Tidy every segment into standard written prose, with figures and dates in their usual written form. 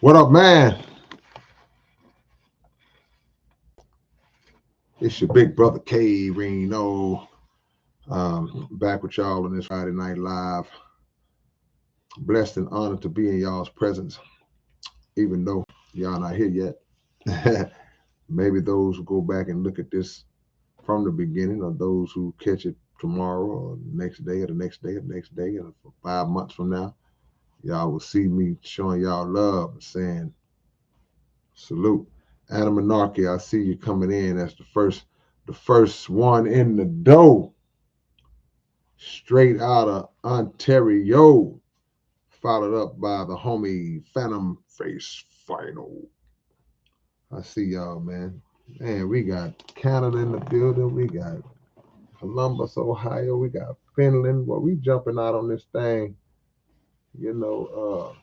What up, man? It's your big brother K-Rino. Back with y'all on this Friday Night Live. Blessed and honored to be in y'all's presence, even though y'all not here yet. Maybe those who go back and look at this from the beginning, or those who catch it tomorrow or the next day or the next day or the next day, or 5 months from now, y'all will see me showing y'all love and saying salute. Anna Monarchy, I see you coming in as the first one in the door, straight out of Ontario, followed up by the homie Phantom Face Final. I see y'all, man. Man, we got Canada in the building. We got Columbus, Ohio. We got Finland. Well, we jumping out on this thing. You know,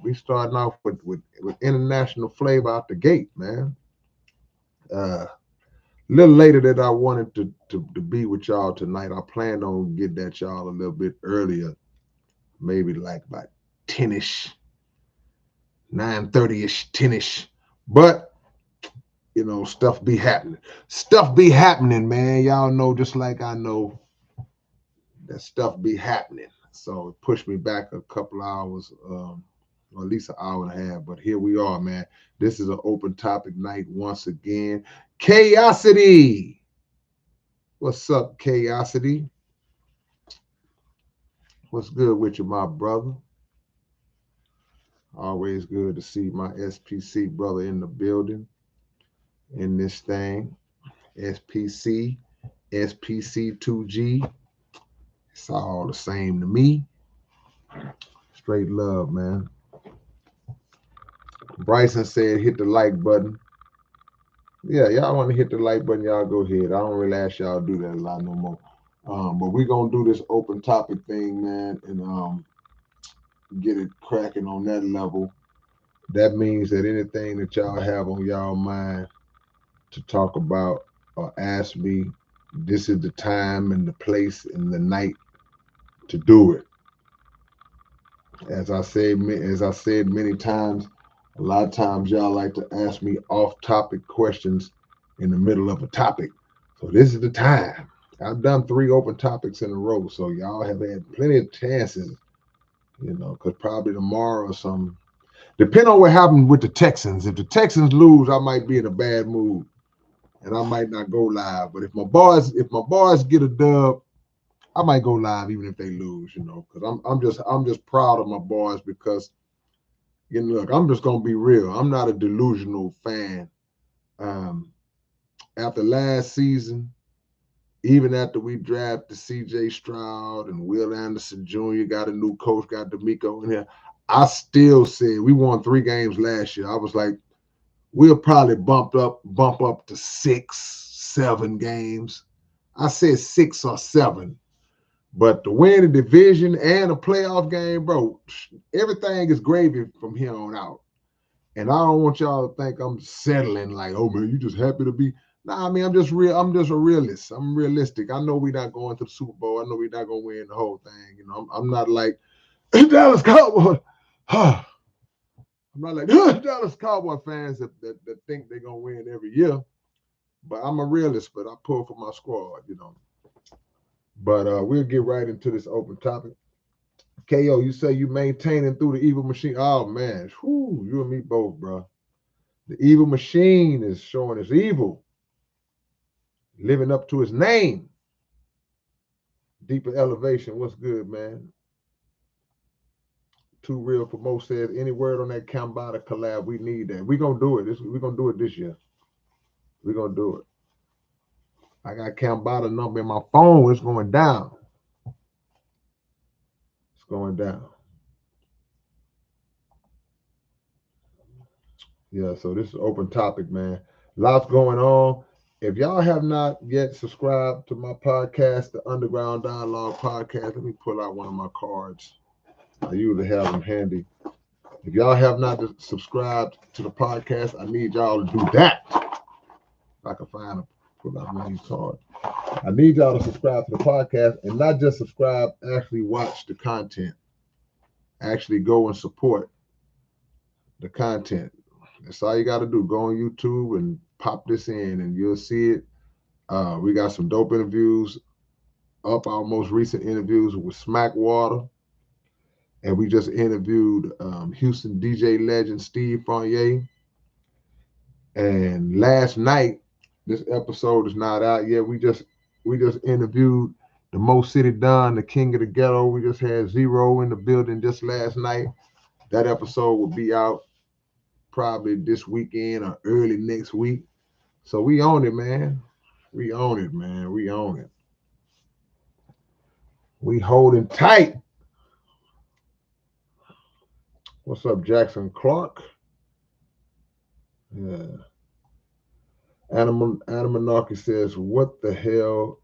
we starting off with international flavor out the gate, man. A little later than I wanted to be with y'all tonight. I planned on getting at y'all a little bit earlier, maybe like about 10ish, 9:30ish, 10ish. But you know, stuff be happening. Stuff be happening, man. Y'all know, just like I know, that stuff be happening. So it pushed me back a couple hours, or at least an hour and a half. But here we are, man. This is an open topic night once again. Chaosity. What's up, Chaosity? What's good with you, my brother? Always good to see my SPC brother in the building, in this thing. SPC, SPC2G. It's all the same to me. Straight love, man. Bryson said hit the like button. Yeah, y'all want to hit the like button, y'all go ahead. I don't really ask y'all to do that a lot no more. But we're going to do this open topic thing, man, and get it cracking on that level. That means that anything that y'all have on y'all mind to talk about or ask me, this is the time and the place and the night to do it. As I said many times, a lot of times y'all like to ask me off-topic questions in the middle of a topic. So this is the time. I've done 3 open topics in a row, so y'all have had plenty of chances, you know, because probably tomorrow or something. Depending on what happens with the Texans. If the Texans lose, I might be in a bad mood and I might not go live. But if my boys get a dub, I might go live even if they lose, you know, because I'm just proud of my boys because, you know, look, I'm just gonna be real. I'm not a delusional fan. After last season, even after we drafted C.J. Stroud and Will Anderson Jr., got a new coach, got D'Amico in here, I still said we won 3 games last year. I was like, we'll probably bump up to 6, 7 games. I said 6 or 7. But to win the division and a playoff game, bro, everything is gravy from here on out. And I don't want y'all to think I'm settling like, oh man, you just happy to be. Nah, I mean, I'm just a realist. I'm realistic. I know we're not going to the Super Bowl. I know we're not gonna win the whole thing. You know, I'm not like Dallas Cowboy. I'm not like Dallas Cowboy fans that think they're gonna win every year. But I'm a realist, but I pull for my squad, you know. But we'll get right into this open topic. KO, you say you maintaining through the evil machine. Oh man, whew, you and me both, bro. The evil machine is showing us evil, living up to his name. Deeper elevation. What's good, man? Too real for most says. Any word on that Kambada collab? We need that. We're gonna do it. We're gonna do it this year. We're gonna do it. I got Kambada number in my phone. It's going down. It's going down. Yeah, so this is open topic, man. Lots going on. If y'all have not yet subscribed to my podcast, the Underground Dialogue Podcast, let me pull out one of my cards. I usually have them handy. If y'all have not subscribed to the podcast, I need y'all to do that. If I can find a pull out one of these cards. I need y'all to subscribe to the podcast and not just subscribe, actually watch the content. Actually go and support. the content. That's all you got to do. Go on YouTube and pop this in, and you'll see it. We got some dope interviews up. Our most recent interviews with Smackwater, and we just interviewed Houston DJ legend Steve Fournier. And last night, this episode is not out yet. We just interviewed the Mo City Don, the king of the ghetto. We just had Zero in the building just last night. That episode will be out probably this weekend or early next week. So we own it, man. We own it, man. We own it. We holding tight. What's up, Jackson Clark? Yeah. Animanarchy says, what the hell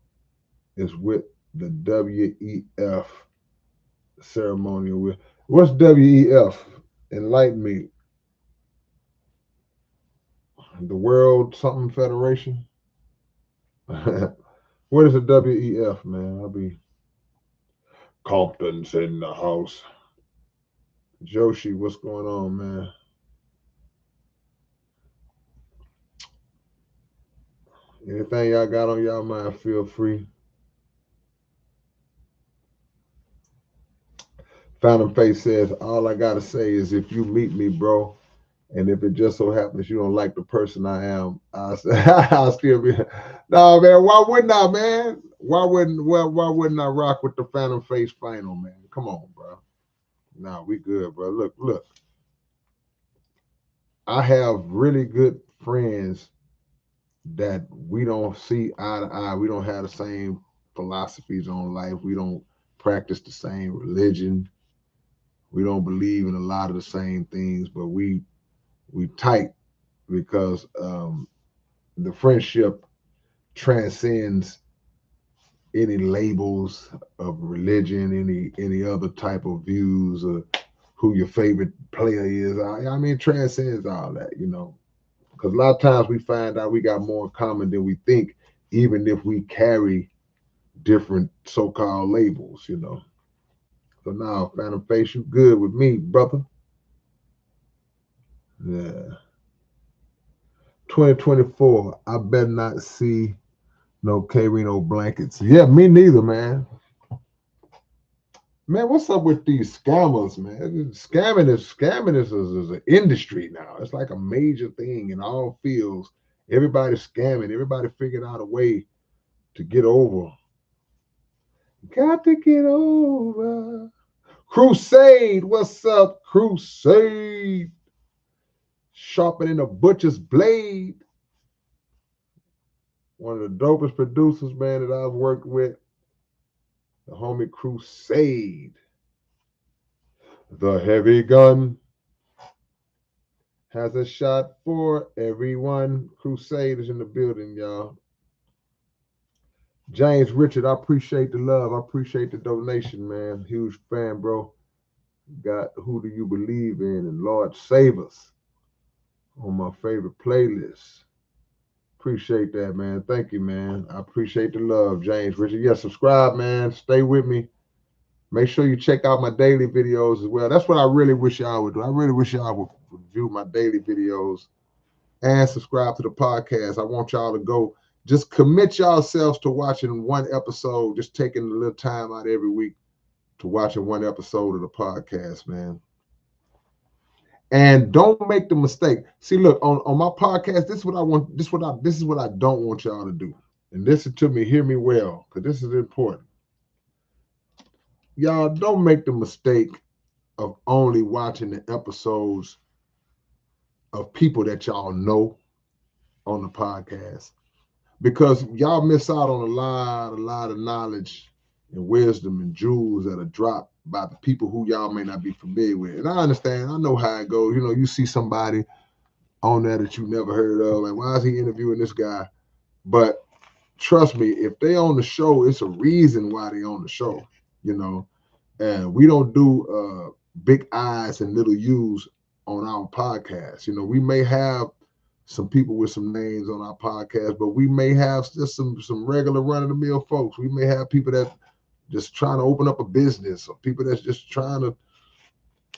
is with the WEF ceremonial? What's WEF? Enlighten me. The World Something Federation? What is the WEF, man? I'll be Compton's in the house. Joshi, what's going on, man? Anything y'all got on y'all mind, feel free. Phantom Face says, all I gotta say is if you meet me, bro, and if it just so happens you don't like the person I am, I'll still be. No, man, why wouldn't I, man? Why wouldn't I rock with the Phantom Face final, man? Come on, bro. Nah, we good, bro. Look. I have really good friends that we don't see eye to eye. We don't have the same philosophies on life. We don't practice the same religion. We don't believe in a lot of the same things, but we tight because the friendship transcends any labels of religion, any other type of views, or who your favorite player is. I mean, it transcends all that, you know. Because a lot of times we find out we got more in common than we think, even if we carry different so-called labels, you know. So now, Phantom Face, you good with me, brother? Yeah. 2024, I better not see no K-Rino blankets. Yeah, me neither, man. Man, what's up with these scammers, man? Scamming is an industry now. It's like a major thing in all fields. Everybody's scamming. Everybody figured out a way to get over. Got to get over. Crusade, what's up, Crusade? Sharpening a butcher's blade. One of the dopest producers, man, that I've worked with. The homie Crusade. The heavy gun has a shot for everyone. Crusade is in the building, y'all. James Richard, I appreciate the love. I appreciate the donation, man. Huge fan, bro. Got Who Do You Believe In and Lord Save Us on my favorite playlist. Appreciate that, man. Thank you, man. I appreciate the love, James Richard. Yeah, subscribe, man. Stay with me. Make sure you check out my daily videos as well. That's what I really wish y'all would do. I really wish y'all would view my daily videos and subscribe to the podcast. I want y'all to go. Just commit yourselves to watching one episode, just taking a little time out every week to watching one episode of the podcast, man. And don't make the mistake. See, look, on my podcast, this is what I want, this is what I don't want y'all to do. And listen to me, hear me well, because this is important. Y'all don't make the mistake of only watching the episodes of people that y'all know on the podcast, because y'all miss out on a lot of knowledge and wisdom and jewels that are dropped by the people who y'all may not be familiar with. And I understand, I know how it goes. You know, you see somebody on there that you never heard of, and why is he interviewing this guy? But trust me, if they on the show, it's a reason why they on the show, you know. And we don't do big I's and little U's on our podcast. You know, we may have some people with some names on our podcast, but we may have just some regular run-of-the-mill folks. We may have people that just trying to open up a business, or people that's just trying to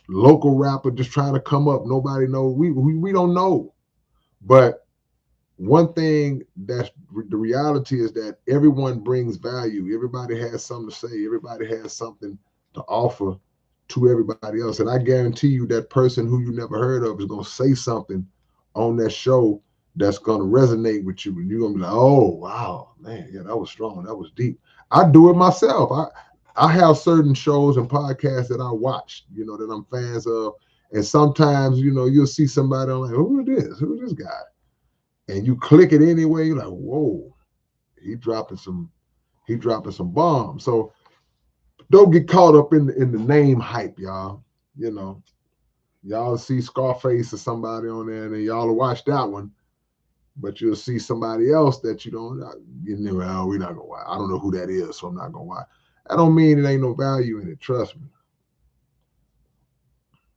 local rapper just trying to come up. Nobody knows. We don't know. But one thing that's the reality is that everyone brings value. Everybody has something to say. Everybody has something to offer to everybody else. And I guarantee you that person who you never heard of is going to say something on that show that's going to resonate with you. And you're going to be like, oh, wow, man, yeah, that was strong. That was deep. I do it myself. I have certain shows and podcasts that I watch, that I'm fans of. And sometimes, you'll see somebody, I'm like, who is this? Who is this guy? And you click it anyway, you're like, whoa, he dropping some bombs. So don't get caught up in the name hype, y'all. Y'all see Scarface or somebody on there, and then y'all will watch that one, but you'll see somebody else that you don't. Oh, we're not gonna watch. I don't know who that is, so I'm not gonna watch. That don't mean it ain't no value in it. Trust me.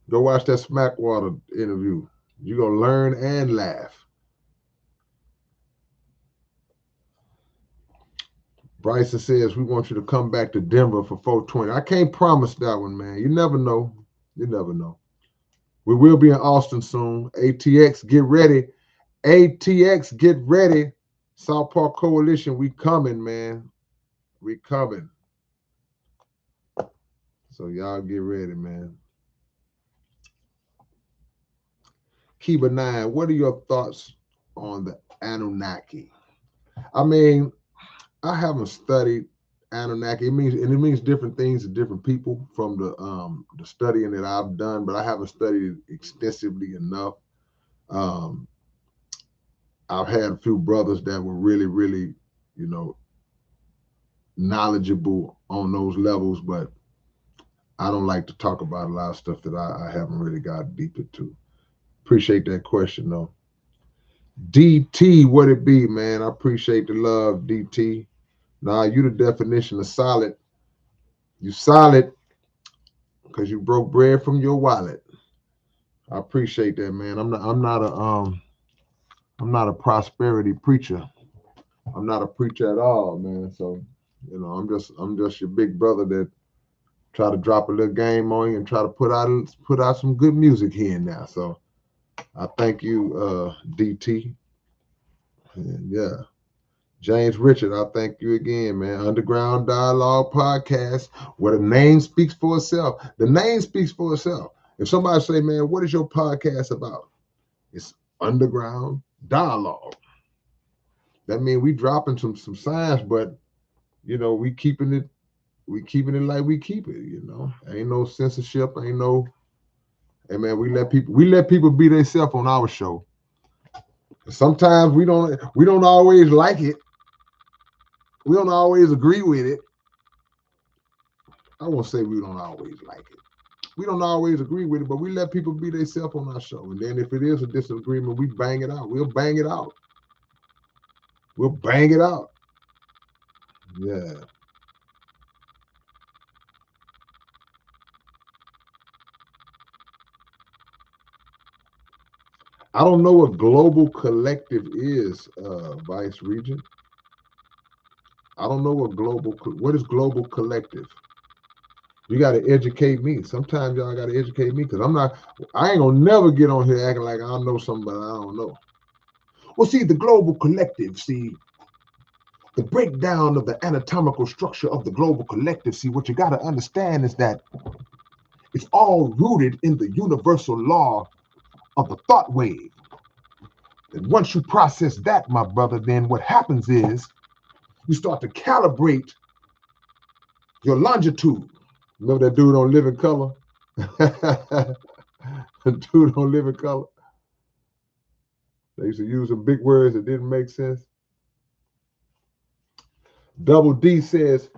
Go watch that Smackwater interview. You're gonna learn and laugh. Bryson says we want you to come back to Denver for 420. I can't promise that one, man. You never know. You never know. We will be in Austin soon. ATX, get ready. ATX, get ready. South Park Coalition, we coming, man. We coming. So y'all get ready, man. Kiba 9, what are your thoughts on the Anunnaki? I mean, I haven't studied Anunnaki. It means different things to different people from the studying that I've done, but I haven't studied it extensively enough. I've had a few brothers that were really, really, knowledgeable on those levels, but I don't like to talk about a lot of stuff that I haven't really got deep into. Appreciate that question though. DT, what it be, man? I appreciate the love, DT. Nah, you the definition of solid. You solid because you broke bread from your wallet. I appreciate that, man. I'm not a prosperity preacher. I'm not a preacher at all, man. So, I'm just your big brother that try to drop a little game on you and try to put out some good music here and now. So I thank you, DT. And yeah. James Richard, I thank you again, man. Underground Dialogue Podcast, where the name speaks for itself. The name speaks for itself. If somebody say, man, what is your podcast about? It's Underground Dialogue. That means we dropping some science, but we keeping it like we keep it, Ain't no censorship, ain't no. Hey man, we let people be themselves on our show. Sometimes we don't always like it. We don't always agree with it. I won't say we don't always like it. We don't always agree with it, but we let people be themselves on our show. And then if it is a disagreement, we bang it out. We'll bang it out. We'll bang it out. Yeah. I don't know what global collective is, Vice Regent. I don't know what is global collective. You got to educate me. Sometimes y'all got to educate me because I ain't gonna never get on here acting like I know something, but I don't know. Well, see, the global collective, the breakdown of the anatomical structure of the global collective, what you got to understand is that it's all rooted in the universal law of the thought wave. And once you process that, my brother, then what happens is you start to calibrate your longitude. Remember that dude on Living Color? The dude on Living Color. They used to use some big words that didn't make sense. Double D says,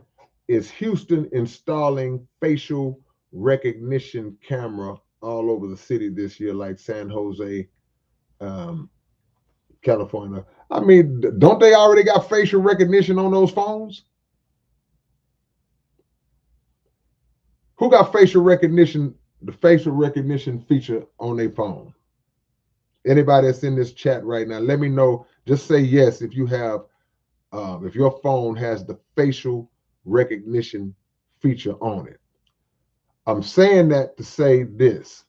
is Houston installing facial recognition camera all over the city this year, like San Jose, California? I mean, don't they already got facial recognition on those phones? Who got facial recognition, the facial recognition feature on their phone? Anybody that's in this chat right now, let me know. Just say yes if you have, if your phone has the facial recognition feature on it. I'm saying that to say this.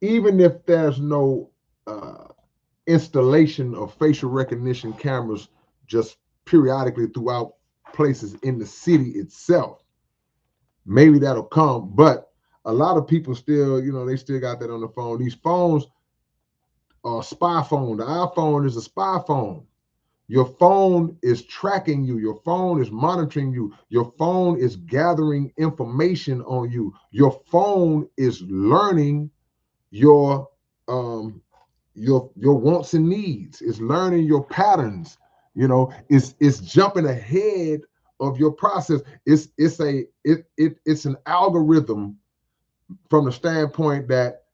Even if there's no installation of facial recognition cameras just periodically throughout places in the city itself, maybe that'll come. But a lot of people still, they still got that on the phone. These phones are spy phone. The iPhone is a spy phone. Your phone is tracking you. Your phone is monitoring you. Your phone is gathering information on you. Your phone is learning your wants and needs. It's learning your patterns. It's jumping ahead of your process. It's an algorithm from the standpoint that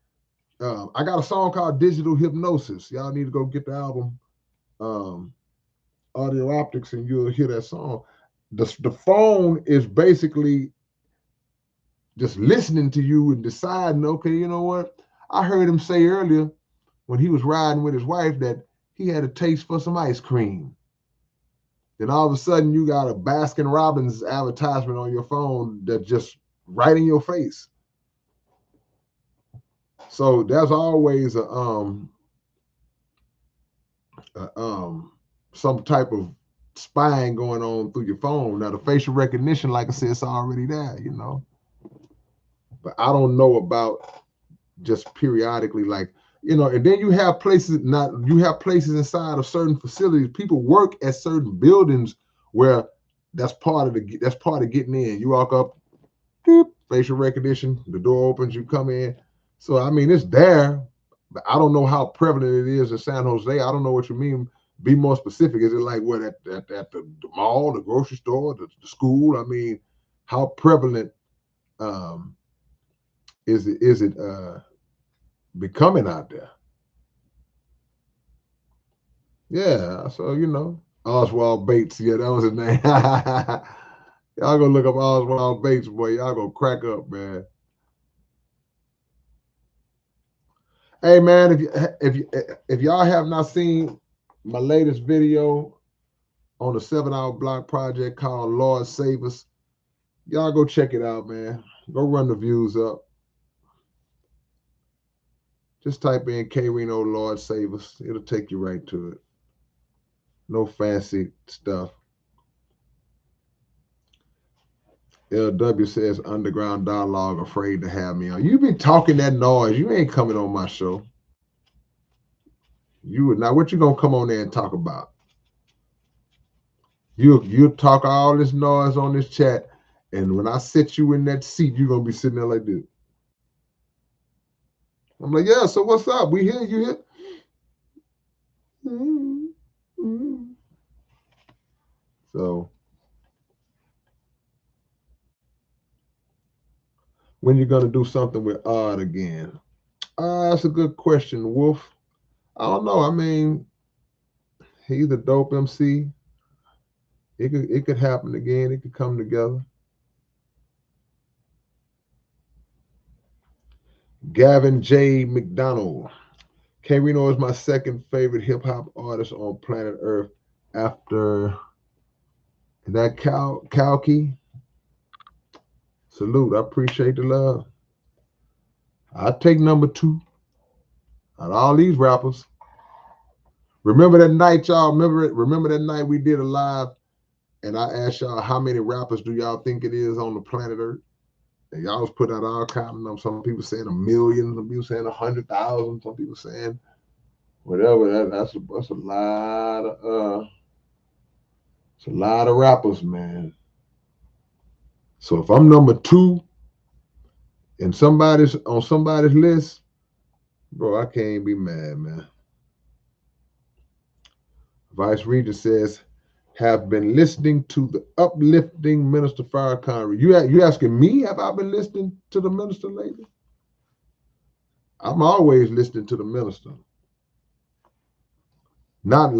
I got a song called Digital Hypnosis. Y'all need to go get the album Audio Optics and you'll hear that song. The phone is basically just listening to you and deciding, okay, you know what? I heard him say earlier when he was riding with his wife that he had a taste for some ice cream. Then all of a sudden you got a Baskin Robbins advertisement on your phone that just right in your face. So there's always some type of spying going on through your phone. Now the facial recognition, like I said, it's already there, But I don't know about just periodically, and then you have places inside of certain facilities. People work at certain buildings where that's part of getting in. You walk up, beep, facial recognition, the door opens, you come in. So I mean, it's there, but I don't know how prevalent it is in San Jose. I don't know what you mean. Be more specific. Is it like what at the mall, the grocery store, the school? I mean, how prevalent is it becoming out there? Yeah, so Oswald Bates. Yeah, that was his name. Y'all go look up Oswald Bates, boy. Y'all gonna crack up, man. Hey, man, if y'all have not seen my latest video on the 7-hour block project called Lord Save Us, y'all go check it out, man. Go run the views up. Just type in K-Rino Lord Save Us. It'll take you right to it. No fancy stuff. LW says underground dialogue afraid to have me on. You been talking that noise. You ain't coming on my show. Now what you gonna come on there and talk about? You talk all this noise on this chat, and when I sit you in that seat, you're gonna be sitting there like this. I'm like, yeah, so what's up? We hear you here. Mm-hmm. So when you gonna do something with Odd again? That's a good question, Wolf. I don't know. I mean, he's a dope MC. It could happen again. It could come together. Gavin J. McDonald. K-Rino is my second favorite hip hop artist on planet Earth after that Kalki. Salute. I appreciate the love. I take number 2 out of all these rappers. Remember that night, y'all? Remember that night we did a live and I asked y'all how many rappers do y'all think it is on the planet Earth? And y'all was putting out all kinds of numbers. Some people saying 1 million, some people saying 100,000, some people saying whatever. That's a lot of it's a lot of rappers, man. So if I'm number 2 and somebody's on somebody's list, bro, I can't be mad, man. Vice Regent says, have been listening to the uplifting Minister Farrakhan. You asking me, have I been listening to the minister lately? I'm always listening to the minister. Not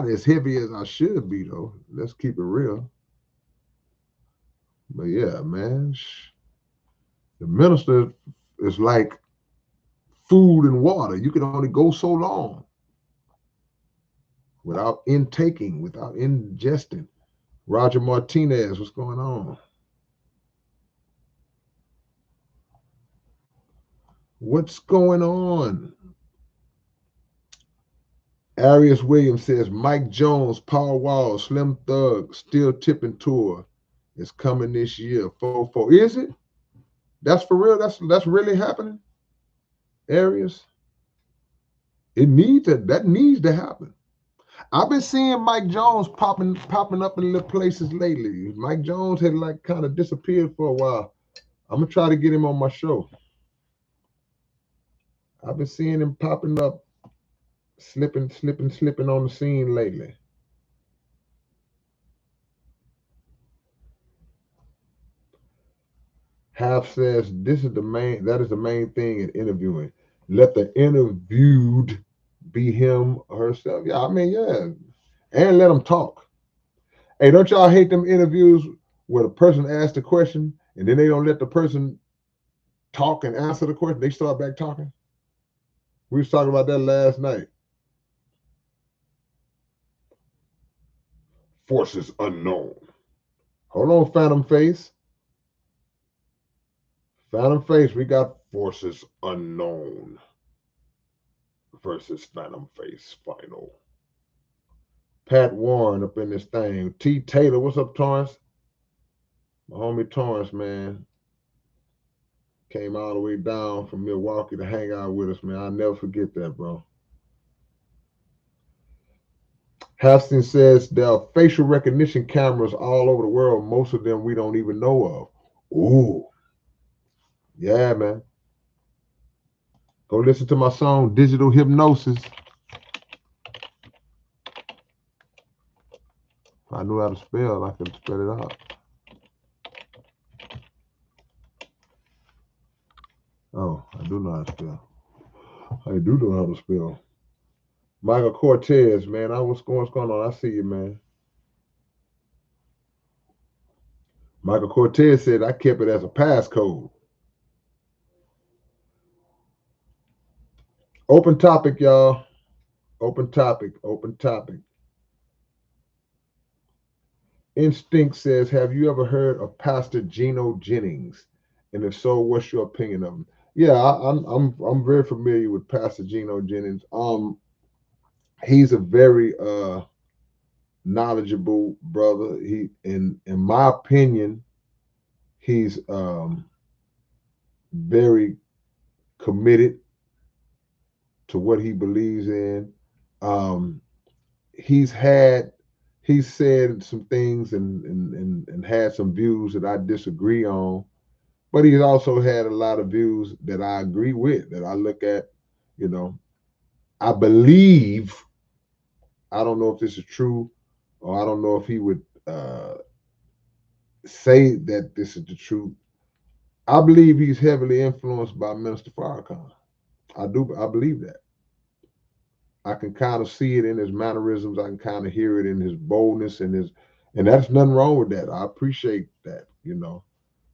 as heavy as I should be, though. Let's keep it real. But yeah, man, the minister is like food and water. You can only go so long without intaking, without ingesting. Roger Martinez, what's going on? What's going on? Arius Williams says Mike Jones, Paul Wall, Slim Thug, Still Tipping Tour is coming this year. 4-4. Is it? That's for real? That's really happening? Arius? That needs to happen. I've been seeing Mike Jones popping up in little places lately. Mike Jones had like kind of disappeared for a while. I'm gonna try to get him on my show. I've been seeing him popping up, slipping on the scene lately. Half says that is the main thing in interviewing. Let the interviewed be him or herself. Yeah, I mean, yeah. And let them talk. Hey, don't y'all hate them interviews where the person asks the question and then they don't let the person talk and answer the question? They start back talking. We was talking about that last night. Forces unknown. Hold on, Phantom Face. Phantom Face, we got Forces Unknown versus Phantom Face final. Pat Warren up in this thing. T. Taylor, what's up, Torrance? My homie Torrance, man, came all the way down from Milwaukee to hang out with us, man. I'll never forget that, bro. Hastings says there are facial recognition cameras all over the world. Most of them we don't even know of. Ooh. Yeah, man. Go listen to my song, Digital Hypnosis. If I knew how to spell, I could spell it out. Oh, I do know how to spell. I do know how to spell. Michael Cortez, man. What's going on? I see you, man. Michael Cortez said I kept it as a passcode. Open topic, y'all. Open topic. Instinct says, have you ever heard of Pastor Geno Jennings? And if so, what's your opinion of him? Yeah, I'm very familiar with Pastor Geno Jennings. He's a very knowledgeable brother. He, in my opinion, he's very committed to what he believes in. Um, he's said some things and had some views that I disagree on, but he's also had a lot of views that I agree with, that I look at, you know. I believe, I don't know if this is true, or I don't know if he would say that this is the truth. I believe he's heavily influenced by Minister Farrakhan. I believe that. I can kind of see it in his mannerisms. I can kind of hear it in his boldness and that's nothing wrong with that. I appreciate that, you know.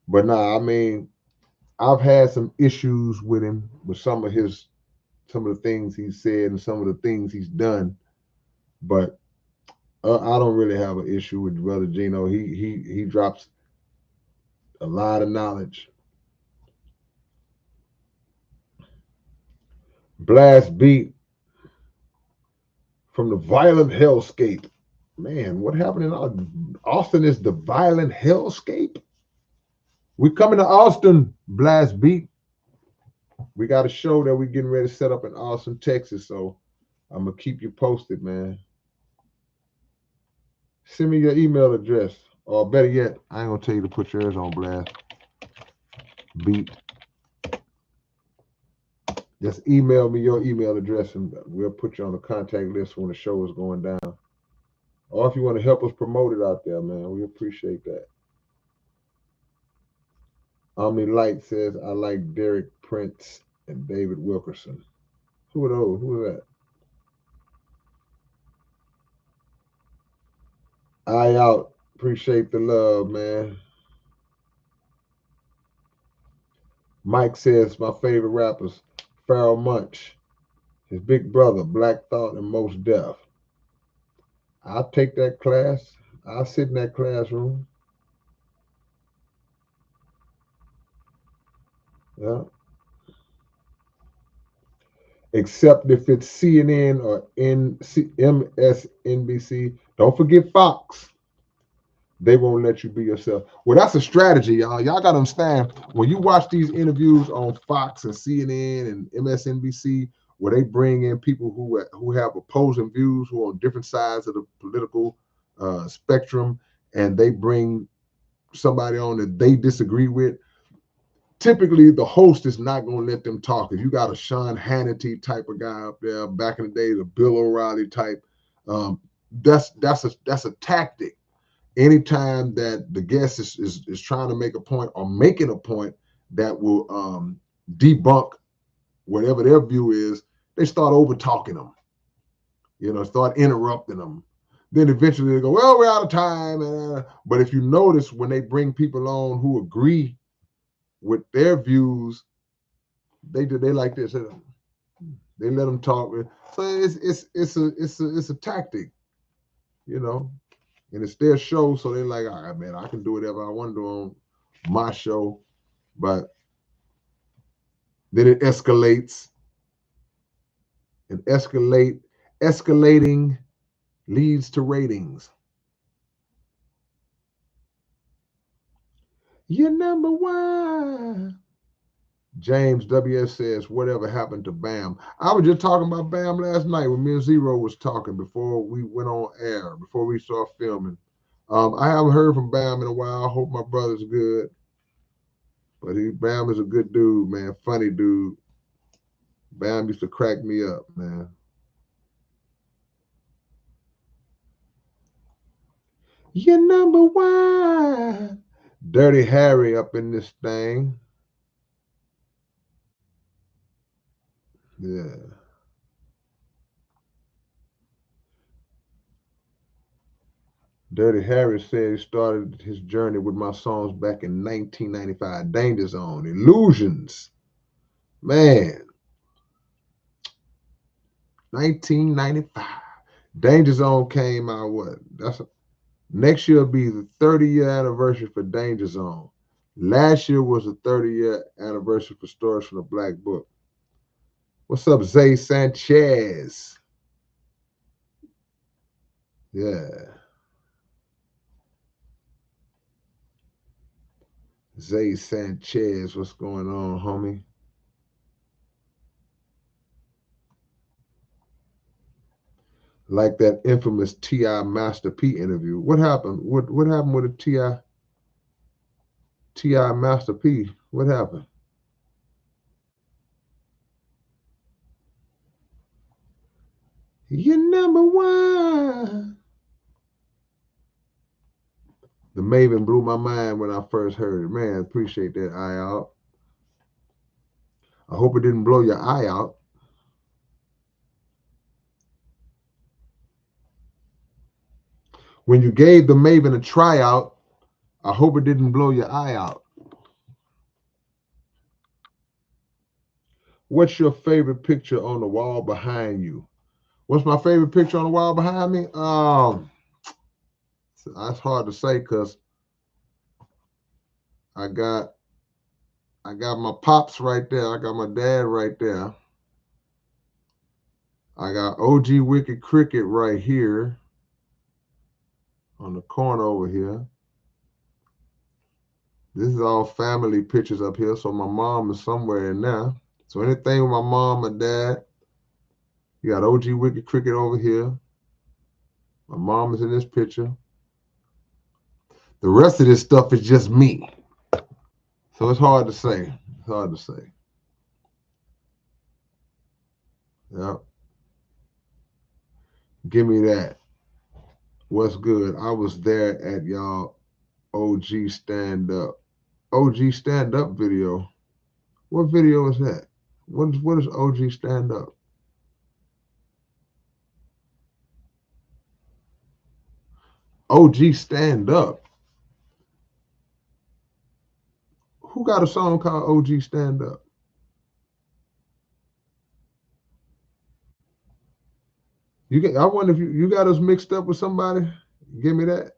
But nah, I mean, I've had some issues with him, with some of the things he's said and some of the things he's done. But I don't really have an issue with Brother Geno. He drops a lot of knowledge. Blast beat from the violent hellscape. Man, what happened in Austin is the violent hellscape? We coming to Austin, Blast beat. We got a show that we're getting ready to set up in Austin, Texas. So I'm gonna keep you posted, man. Send me your email address. Or better yet, I ain't gonna tell you to put yours on blast. Beat. Just email me your email address and we'll put you on the contact list when the show is going down. Or if you want to help us promote it out there, man, we appreciate that. Omni Light says, I like Derek Prince and David Wilkerson. Who are those? Who is that? I out. Appreciate the love, man. Mike says, my favorite rappers, Pharoah Munch, his big brother, Black Thought, and Most Def. I'll take that class. I'll sit in that classroom. Yeah. Except if it's CNN or MSNBC. Don't forget Fox. They won't let you be yourself. Well, that's a strategy, y'all. Y'all got to understand when you watch these interviews on Fox and CNN and MSNBC, where they bring in people who have opposing views, who are on different sides of the political spectrum, and they bring somebody on that they disagree with. Typically, the host is not going to let them talk. If you got a Sean Hannity type of guy up there back in the day, the Bill O'Reilly type, um, that's a tactic anytime that the guest is trying to make a point or making a point that will debunk whatever their view is, they start over talking them, start interrupting them. Then eventually they go, well, we're out of time. But if you notice, when they bring people on who agree with their views, they like this. They let them talk. So it's a tactic, you know. And it's their show, so they're like, all right, man, I can do whatever I want to do on my show. But then it escalates and escalating leads to ratings. You're number one. James WS says, whatever happened to Bam? I was just talking about Bam last night when me and Zero was talking before we went on air, before we started filming. I haven't heard from Bam in a while. I hope my brother's good. But Bam is a good dude, man. Funny dude. Bam used to crack me up, man. You're number one. Dirty Harry up in this thing. Yeah. Dirty Harry said he started his journey with my songs back in 1995. Danger Zone, Illusions. Man, 1995. Danger Zone came out what? Next year will be the 30-year anniversary for Danger Zone. Last year was the 30-year anniversary for Stories from the Black Book. What's up, Zay Sanchez? Yeah. Zay Sanchez, what's going on, homie? Like that infamous T.I. Master P interview. What happened? What happened with the T.I. Master P? What happened? You're number one. The Maven blew my mind when I first heard it. Man, appreciate that eye out. I hope it didn't blow your eye out. When you gave the Maven a tryout, I hope it didn't blow your eye out. What's your favorite picture on the wall behind you? What's my favorite picture on the wall behind me? That's hard to say because I got my pops right there. I got my dad right there. I got OG Wicked Cricket right here on the corner over here. This is all family pictures up here. So my mom is somewhere in there. So anything with my mom and dad, you got OG Wicked Cricket over here. My mom is in this picture. The rest of this stuff is just me. So it's hard to say. It's hard to say. Yeah. Give me that. What's good? I was there at y'all OG stand up. OG stand up video. What video is that? What is OG stand up? OG stand up. Who got a song called OG stand up? I wonder if you got us mixed up with somebody. Give me that.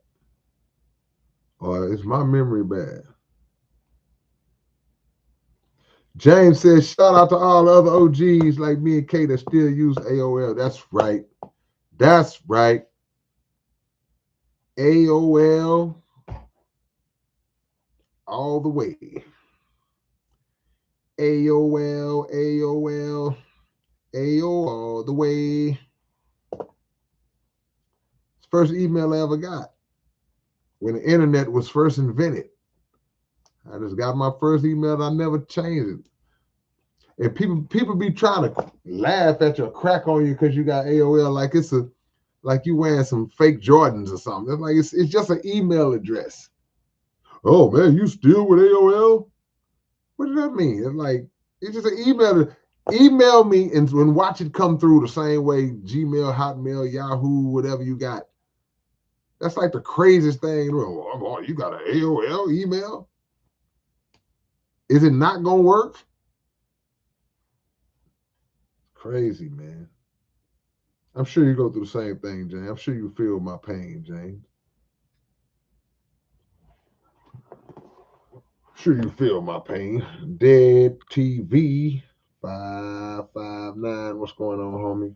Or is my memory bad? James says, shout out to all the other OGs like me and Kay that still use AOL. That's right. That's right. AOL all the way. AOL, AOL, AOL all the way. First email I ever got when the internet was first invented. I just got my first email. I never changed it. And people be trying to laugh at you or crack on you because you got AOL like you wearing some fake Jordans or something. It's like it's just an email address. Oh man, you still with AOL? What does that mean? It's like it's just an email. Email me and watch it come through the same way Gmail, Hotmail, Yahoo, whatever you got. That's like the craziest thing. Oh, you got an AOL email? Is it not gonna work? Crazy, man. I'm sure you go through the same thing, James. I'm sure you feel my pain, James. Sure you feel my pain. Dead TV 559. What's going on, homie?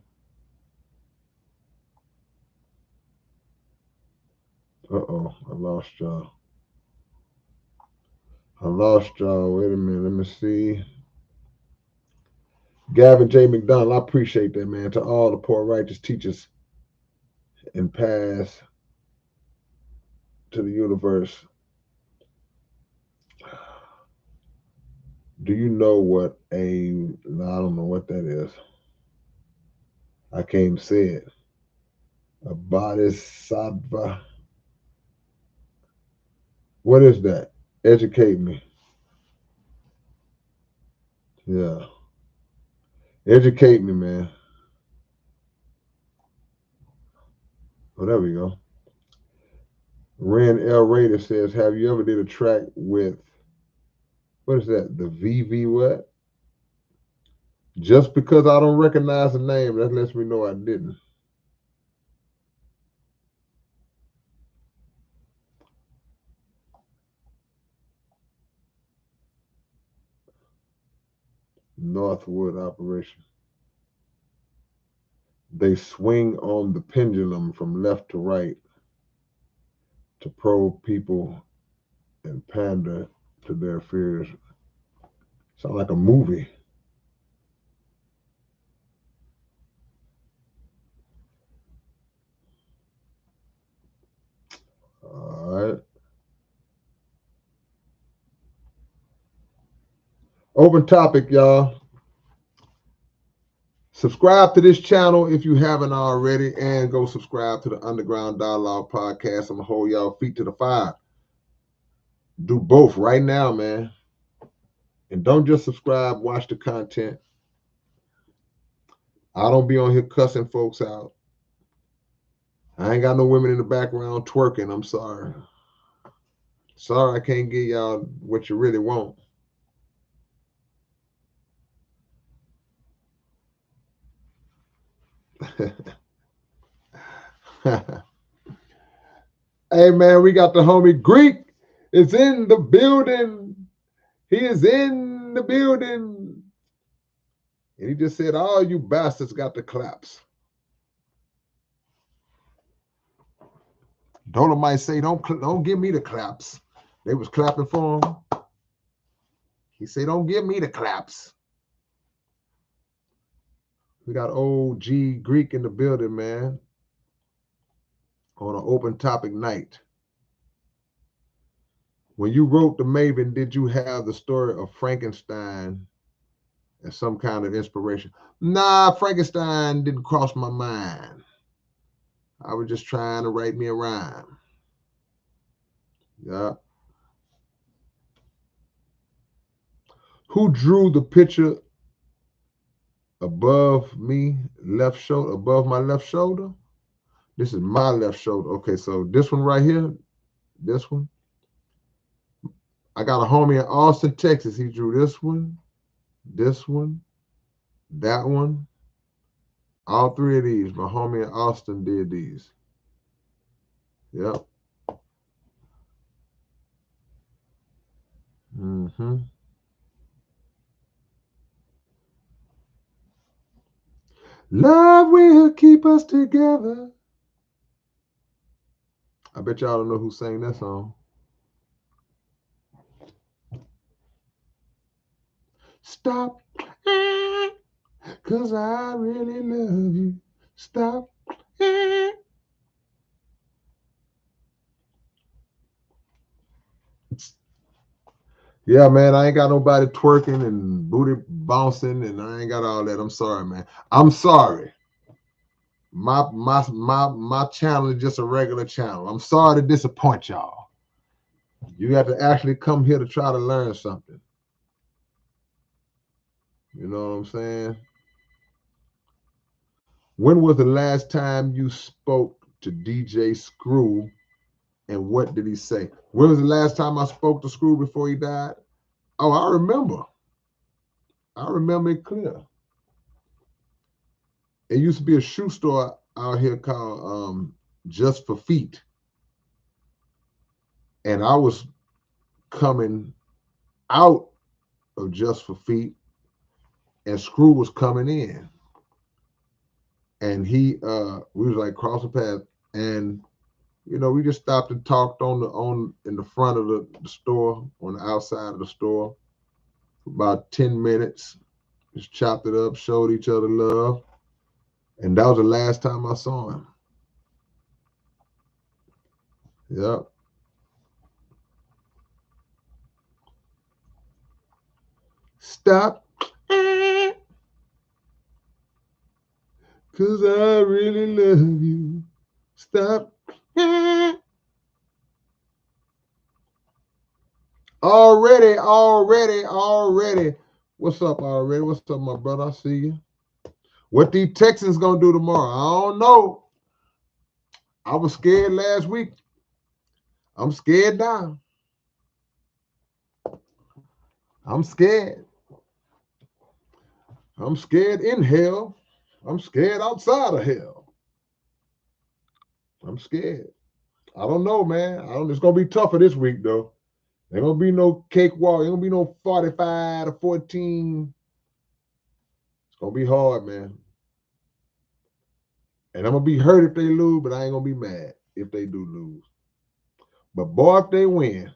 Uh-oh, I lost y'all. Wait a minute, let me see. Gavin J. McDonald, I appreciate that, man. To all the poor righteous teachers and pass to the universe. Do you know what I don't know what that is. I can't even say it. A bodhisattva. What is that? Educate me. Yeah. Educate me, man. Oh, there we go. Ren L. Raider says, have you ever did a track with, what is that? The VV what? Just because I don't recognize the name, that lets me know I didn't. Northwood operation. They swing on the pendulum from left to right to probe people and pander to their fears. Sound like a movie. All right. Open topic, y'all. Subscribe to this channel if you haven't already, and go subscribe to the Underground Dialogue podcast. I'm gonna hold y'all feet to the fire. Do both right now, man. And don't just subscribe, watch the content. I don't be on here cussing folks out. I ain't got no women in the background twerking. I'm sorry. Sorry, I can't give y'all what you really want. Hey, man, we got the homie Greek. It's in the building. He is in the building. And he just said, all you bastards got the claps. Dolomite say, don't give me the claps. They was clapping for him. He said, don't give me the claps. We got old G Greek in the building, man, on an open topic night. When you wrote The Maven, did you have the story of Frankenstein as some kind of inspiration? Nah, Frankenstein didn't cross my mind. I was just trying to write me a rhyme. Yeah. Who drew the picture above me, left shoulder, above my left shoulder? This is my left shoulder. Okay, so this one right here, this one. I got a homie in Austin, Texas. He drew this one, that one. All three of these. My homie in Austin did these. Yep. Mm-hmm. Love will keep us together. I bet y'all don't know who sang that song. Stop, 'cause I really love you. Stop. Yeah, man, I ain't got nobody twerking and booty bouncing, and I ain't got all that. I'm sorry, man. I'm sorry. My channel is just a regular channel. I'm sorry to disappoint y'all. You got to actually come here to try to learn something. You know what I'm saying? When was the last time you spoke to DJ Screw, and what did he say? When was the last time I spoke to Screw before he died? Oh, I remember. I remember it clear. It used to be a shoe store out here called Just for Feet. And I was coming out of Just for Feet, and Screw was coming in. And we was like crossing paths, and we just stopped and talked in the front of the store, on the outside of the store, for about 10 minutes. Just chopped it up, showed each other love, and that was the last time I saw him. Yep. Stop, 'cause I really love you. Stop. Already. What's up, already? What's up, my brother? I see you. What these Texans gonna do tomorrow? I don't know. I was scared last week. I'm scared now. I'm scared. I'm scared in hell. I'm scared outside of hell. I'm scared. I don't know, man. It's gonna be tougher this week though. Ain't gonna be no cakewalk. Ain't gonna be no 45-14. It's gonna be hard, man. And I'm gonna be hurt if they lose, but I ain't gonna be mad if they do lose. But boy, if they win,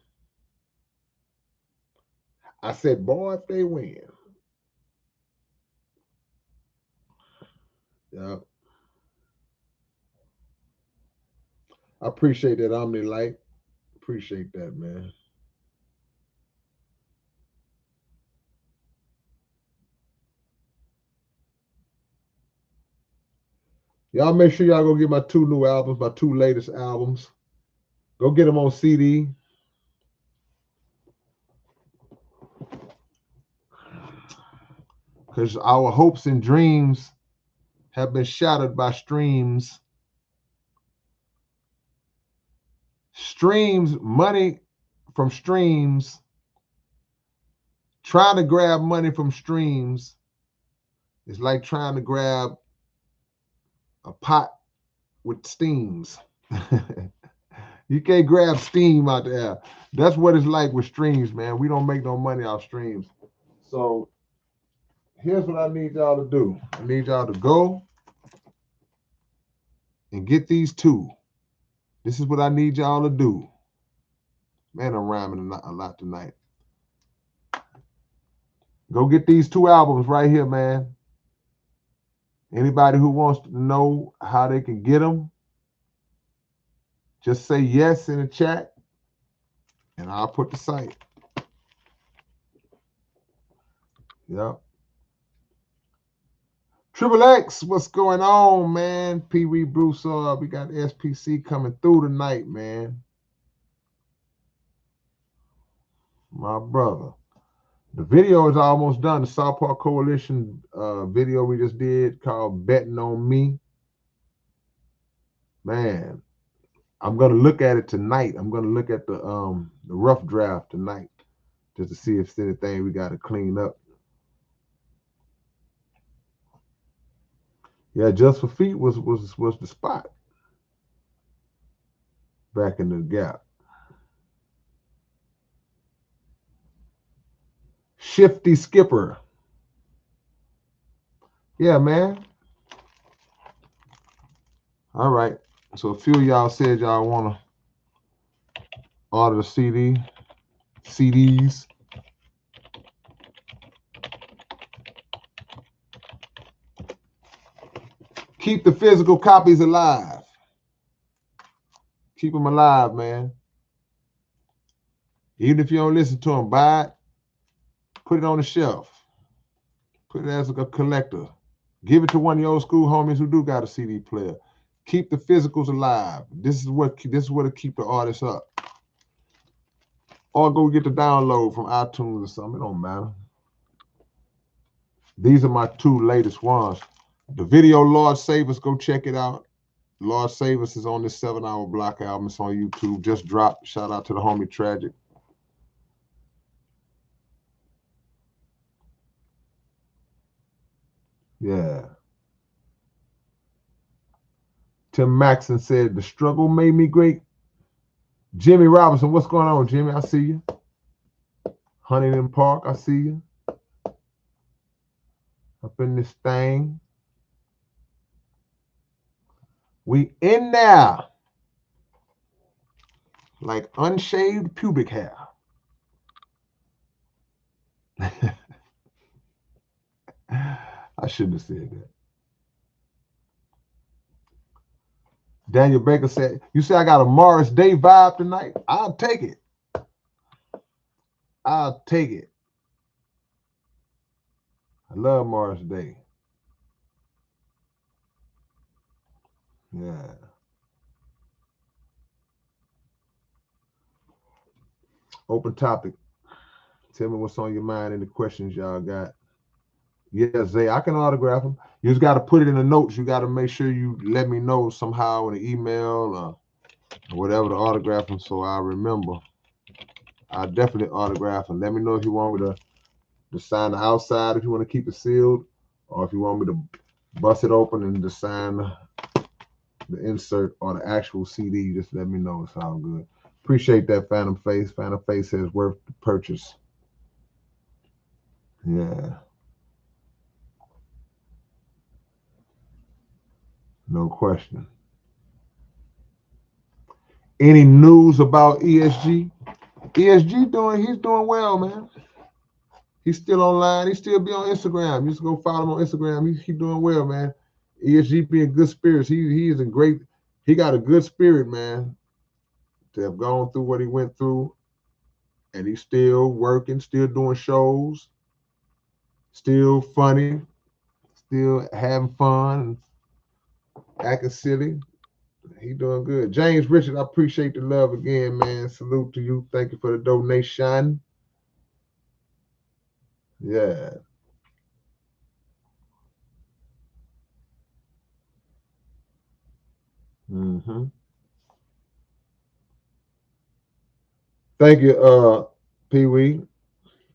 I said, boy, if they win. Yeah. I appreciate that, Omni Light. Appreciate that, man. Y'all make sure y'all go get my 2 new albums, my 2 latest albums. Go get them on CD. Because our hopes and dreams have been shattered by streams. Streams, money from streams. Trying to grab money from streams is like trying to grab a pot with steams. You can't grab steam out there. That's what it's like with streams, man. We don't make no money off streams. So here's what I need y'all to do. I need y'all to go and get these 2. This is what I need y'all to do. Man, I'm rhyming a lot tonight. Go get these 2 albums right here, man. Anybody who wants to know how they can get them, just say yes in the chat, and I'll put the site. Yep. Triple X, what's going on, man? Pee Wee Bruce, we got SPC coming through tonight, man. My brother. The video is almost done. The South Park Coalition video we just did called Betting on Me. Man, I'm gonna look at it tonight. I'm gonna look at the rough draft tonight just to see if there's anything we gotta clean up. Yeah, Just for Feet was the spot back in the gap. Shifty Skipper. Yeah, man. All right. So a few of y'all said y'all want to order the CDs. Keep the physical copies alive. Keep them alive, man. Even if you don't listen to them, buy it, put it on the shelf. Put it as a collector. Give it to one of your old school homies who do got a CD player. Keep the physicals alive. This is what'll keep the artist up. Or go get the download from iTunes or something. It don't matter. These are my two latest ones. The video Lord Save Us, go check it out. Lord Save Us is on this 7-hour block album. It's on YouTube. Just dropped. Shout out to the homie Tragic. Yeah. Tim Maxon said, the struggle made me great. Jimmy Robinson, what's going on, Jimmy? I see you. Huntington Park, I see you. Up in this thing. We in there. Like unshaved pubic hair. I shouldn't have said that. Daniel Baker said, you say I got a Morris Day vibe tonight? I'll take it. I'll take it. I love Morris Day. Yeah. Open topic. Tell me what's on your mind, any questions y'all got. Yes, Zay, I can autograph them. You just got to put it in the notes. You got to make sure you let me know somehow in an email or whatever to autograph them so I remember. I'll definitely autograph them. Let me know if you want me to sign the outside, if you want to keep it sealed, or if you want me to bust it open and just sign the insert or the actual CD. Just let me know. It's all good. Appreciate that, Phantom Face. Phantom Face says worth the purchase. Yeah. No question. Any news about ESG? ESG he's doing well, man. He's still online. He still be on Instagram. You just go follow him on Instagram. He's doing well, man. ESG being good spirits. He is he got a good spirit, man, to have gone through what he went through. And he's still working, still doing shows, still funny, still having fun, acting silly. He doing good. James Richard, I appreciate the love again, man. Salute to you. Thank you for the donation. Yeah. Mm-hmm. Thank you, Pee Wee.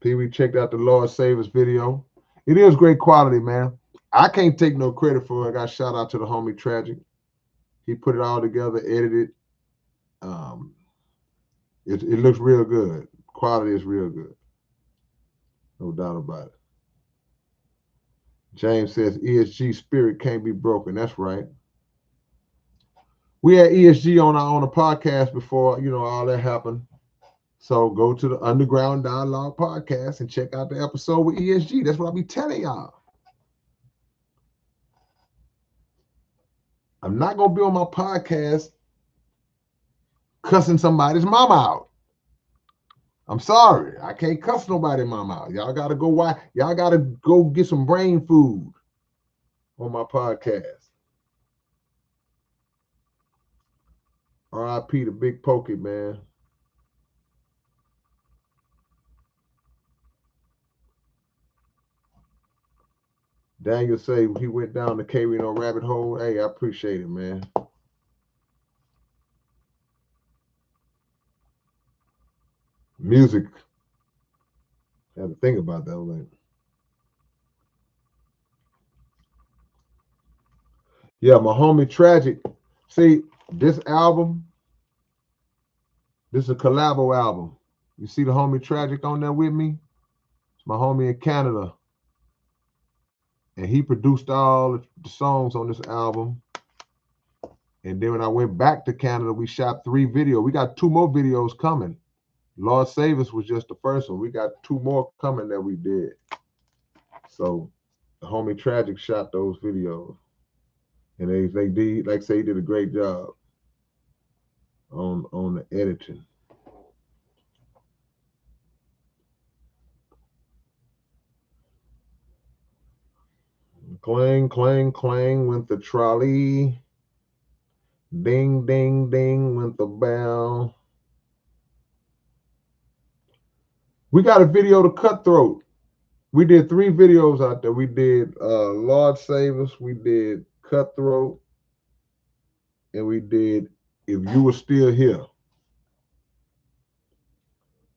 Pee Wee checked out the Lord Save Us video. It is great quality, man. I can't take no credit for it. I got shout out to the homie Tragic. He put it all together, edited. Um, it looks real good. Quality is real good. No doubt about it. James says ESG spirit can't be broken. That's right. We had ESG on a podcast before, all that happened. So go to the Underground Dialogue podcast and check out the episode with ESG. That's what I be telling y'all. I'm not going to be on my podcast cussing somebody's mama out. I'm sorry. I can't cuss nobody's mama out. Y'all got to y'all got to go get some brain food on my podcast. R.I.P. to Big Pokey, man. Daniel say he went down the K-Rino rabbit hole. Hey, I appreciate it, man. Music. I had to think about that. Like, yeah, my homie Tragic. See, this album, this is a collabo album. You see the homie Tragic on there with me? my homie in Canada, and he produced all the songs on this album. And then when I went back to Canada, we shot 3 videos. We got 2 more videos coming. Lord Save Us was just the first one. We got 2 more coming that we did. So the homie Tragic shot those videos. And they did, like I say, he did a great job on the editing. Clang, clang, clang went the trolley. Ding, ding, ding went the bell. We got a video to Cutthroat. We did 3 videos out there. We did Lord Save Us, we did Cutthroat, and we did If You Were Still Here.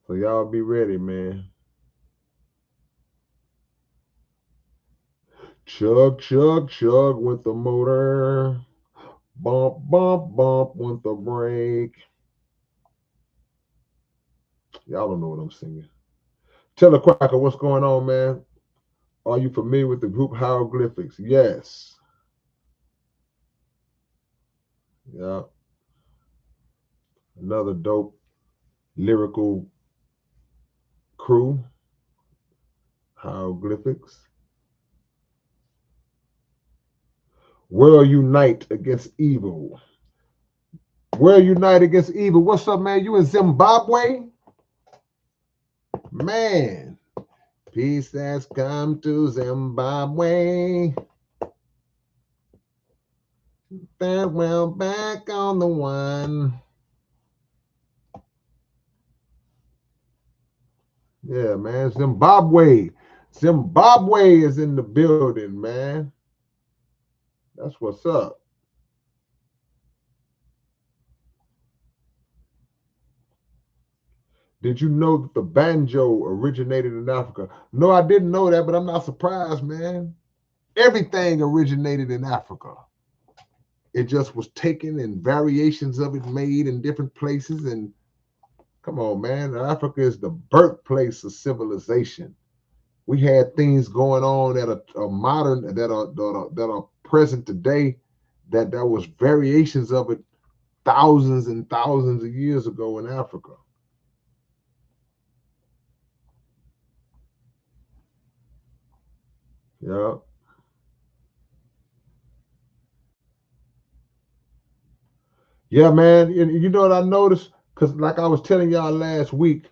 So y'all be ready, man. Chug, chug, chug went the motor. Bump, bump, bump went the brake. Y'all don't know what I'm singing. Tell the Quacker what's going on, man. Are you familiar with the group Hieroglyphics? Yes. Yeah. Another dope lyrical crew. Hieroglyphics. World unite against evil. World unite against evil. What's up, man? You in Zimbabwe? Man. Peace has come to Zimbabwe. Farewell back on the one. Yeah, man. Zimbabwe. Zimbabwe is in the building, man. That's what's up. Did you know that the banjo originated in Africa? No, I didn't know that, but I'm not surprised, man. Everything originated in Africa. It just was taken and variations of it made in different places. And come on, man, Africa is the birthplace of civilization. We had things going on that are modern, that are present today, that there was variations of it thousands and thousands of years ago in Africa. Yeah. Yeah, man. You know what I noticed? Because like I was telling y'all last week,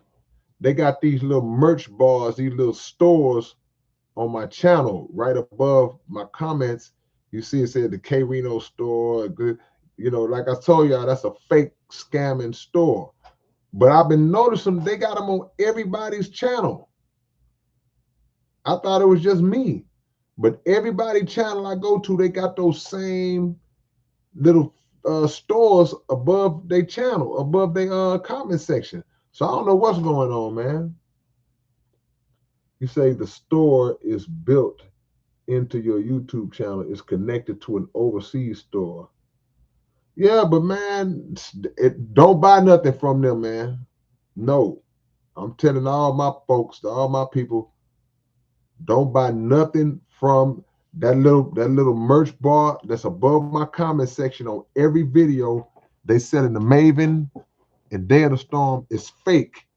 they got these little merch bars, these little stores on my channel right above my comments. You see it said the K-Rino store. Good, you know, like I told y'all, that's a fake scamming store. But I've been noticing they got them on everybody's channel. I thought it was just me. But everybody channel I go to, they got those same little stores above their channel, above their comment section. So I don't know what's going on, man. You say the store is built into your YouTube channel, is connected to an overseas store. Yeah, but man, don't buy nothing from them, man. No, I'm telling all my folks, all my people, don't buy nothing from that little merch bar that's above my comment section on every video. They said in the Maven and Day of the Storm is fake.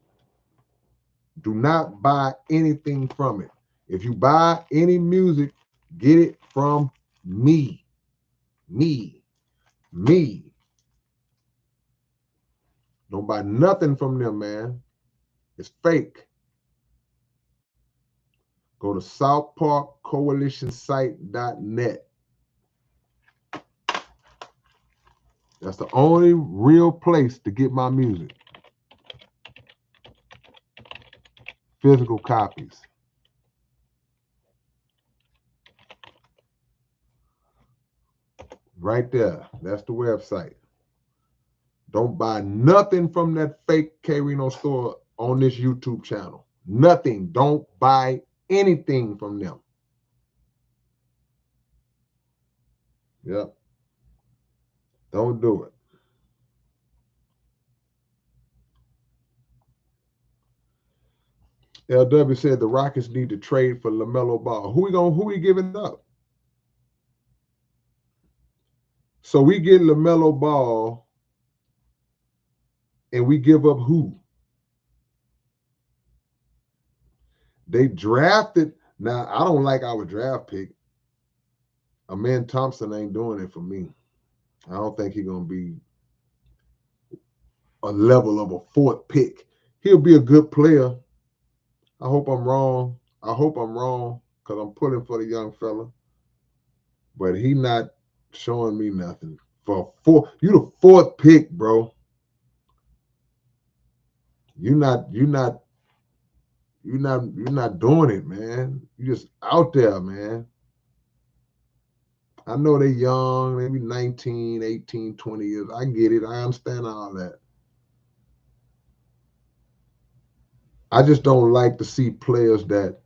Do not buy anything from it. If you buy any music, get it from me. Me. Me. Don't buy nothing from them, man. It's fake. Go to southparkcoalitionsite.net. That's the only real place to get my music. Physical copies. Right there. That's the website. Don't buy nothing from that fake K-Rino store on this YouTube channel. Nothing. Don't buy anything from them. Yep. Don't do it. LW said the Rockets need to trade for LaMelo Ball. Who we giving up? So we get LaMelo Ball and we give up who? They drafted. Now, I don't like our draft pick. Amen Thompson ain't doing it for me. I don't think he's going to be a level of a fourth pick. He'll be a good player. I hope I'm wrong. I hope I'm wrong because I'm pulling for the young fella. But he not showing me nothing. You the fourth pick, bro. You're not doing it, man. You just out there, man. I know they're young, maybe 19, 18, 20 years. I get it. I understand all that. I just don't like to see players that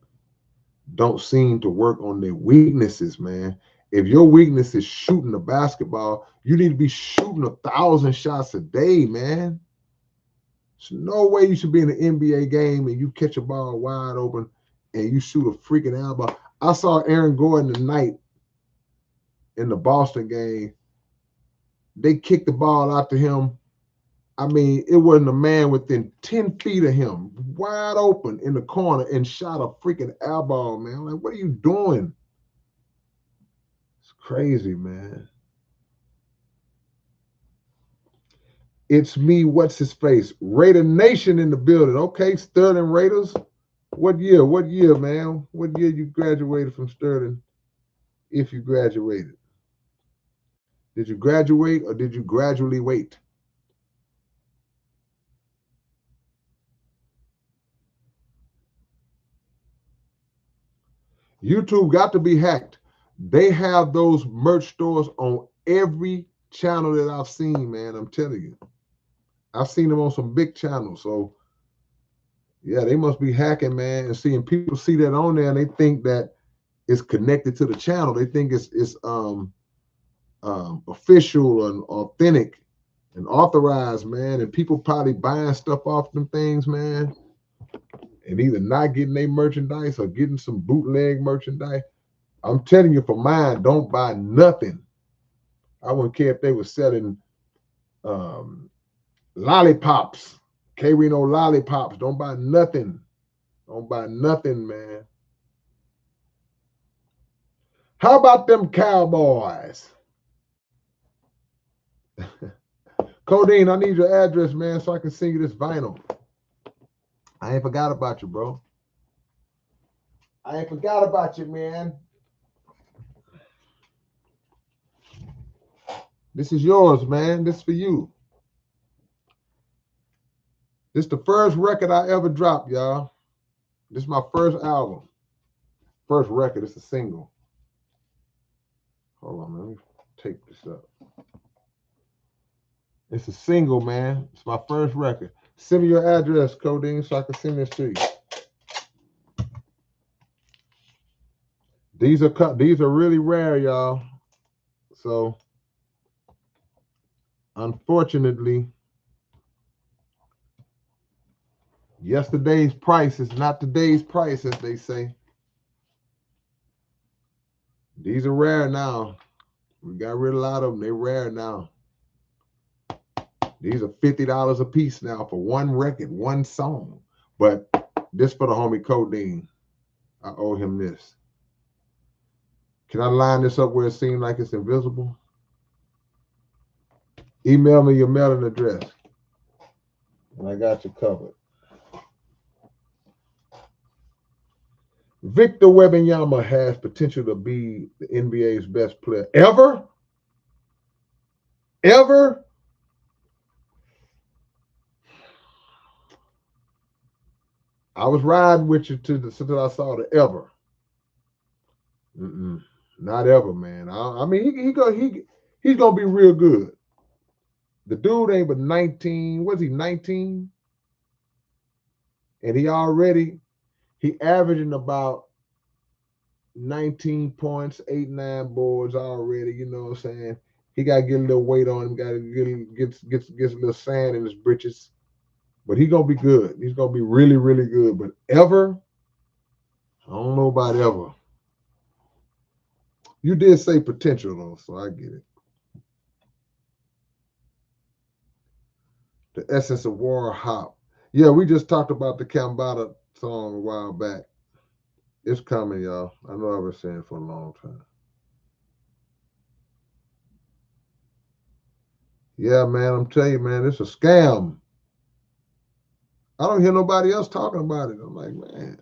don't seem to work on their weaknesses, man. If your weakness is shooting the basketball, you need to be shooting 1,000 shots a day, man. There's no way you should be in an NBA game and you catch a ball wide open and you shoot a freaking elbow. I saw Aaron Gordon tonight in the Boston game. They kicked the ball out to him. I mean, it wasn't a man within 10 feet of him, wide open in the corner, and shot a freaking elbow, man. Like, what are you doing? It's crazy, man. It's me, what's his face? Raider Nation in the building. Okay, Sterling Raiders. What year? What year, man? What year you graduated from Sterling, if you graduated? Did you graduate or did you gradually wait? YouTube got to be hacked. They have those merch stores on every channel that I've seen, man. I'm telling you. I've seen them on some big channels. So, yeah, they must be hacking, man, and seeing people see that on there and they think that it's connected to the channel. They think it's official and authentic and authorized, man. And people probably buying stuff off them things, man, and either not getting their merchandise or getting some bootleg merchandise. I'm telling you, for mine, don't buy nothing. I wouldn't care if they were selling lollipops, K-Rino lollipops. Don't buy nothing. Don't buy nothing, man. How about them Cowboys? Codeine, I need your address, man, so I can send you this vinyl. I ain't forgot about you, bro. I ain't forgot about you, man. This is yours, man. This is for you. This is the first record I ever dropped, y'all. This is my first album. First record. It's a single. Hold on, man. Let me take this up. It's a single, man. It's my first record. Send me your address, Codeine, so I can send this to you. These are really rare, y'all. So, unfortunately, yesterday's price is not today's price, as they say. These are rare now. We got rid of a lot of them. They're rare now. These are $50 a piece now for one record, one song. But this for the homie Codeine. I owe him this. Can I line this up where it seems like it's invisible? Email me your mailing address. And I got you covered. Victor Wembanyama has potential to be the NBA's best player ever. Ever? I was riding with you until I saw the ever. Not ever, man. I mean, he's gonna be real good. The dude ain't but 19. Was he 19? And he averaging about 19 points, 8-9 boards already. You know what I'm saying? He got to get a little weight on him. Got to get a little sand in his britches. But he's gonna be good. He's gonna be really, really good. But ever, I don't know about ever. You did say potential though, so I get it. The Essence of War Hop. Yeah, we just talked about the Kambata song a while back. It's coming, y'all. I know I've been saying it for a long time. Yeah, man, I'm telling you, man, it's a scam. I don't hear nobody else talking about it. I'm like, man,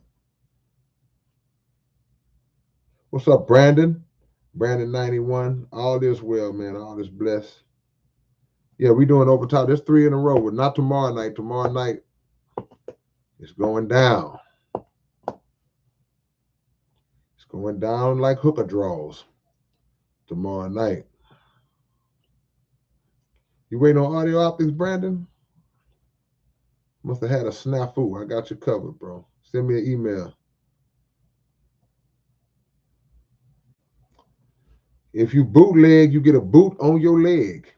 what's up, Brandon? Brandon 91. All is well, man. All is blessed. Yeah, we doing overtime. There's 3 in a row, but not tomorrow night. Tomorrow night, it's going down. It's going down like hooker draws tomorrow night. You waiting on audio optics, Brandon? Must have had a snafu. I got you covered, bro. Send me an email. If you bootleg, you get a boot on your leg.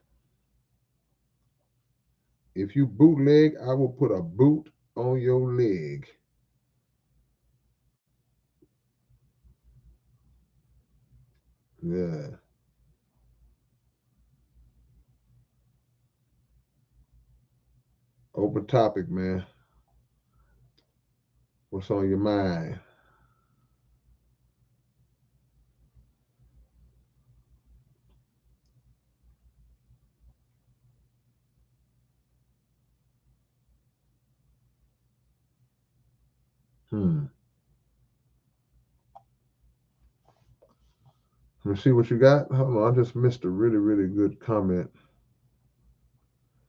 If you bootleg, I will put a boot on your leg. Yeah. Open topic, man. What's on your mind? Let me see what you got. Hold on, I just missed a really, really good comment.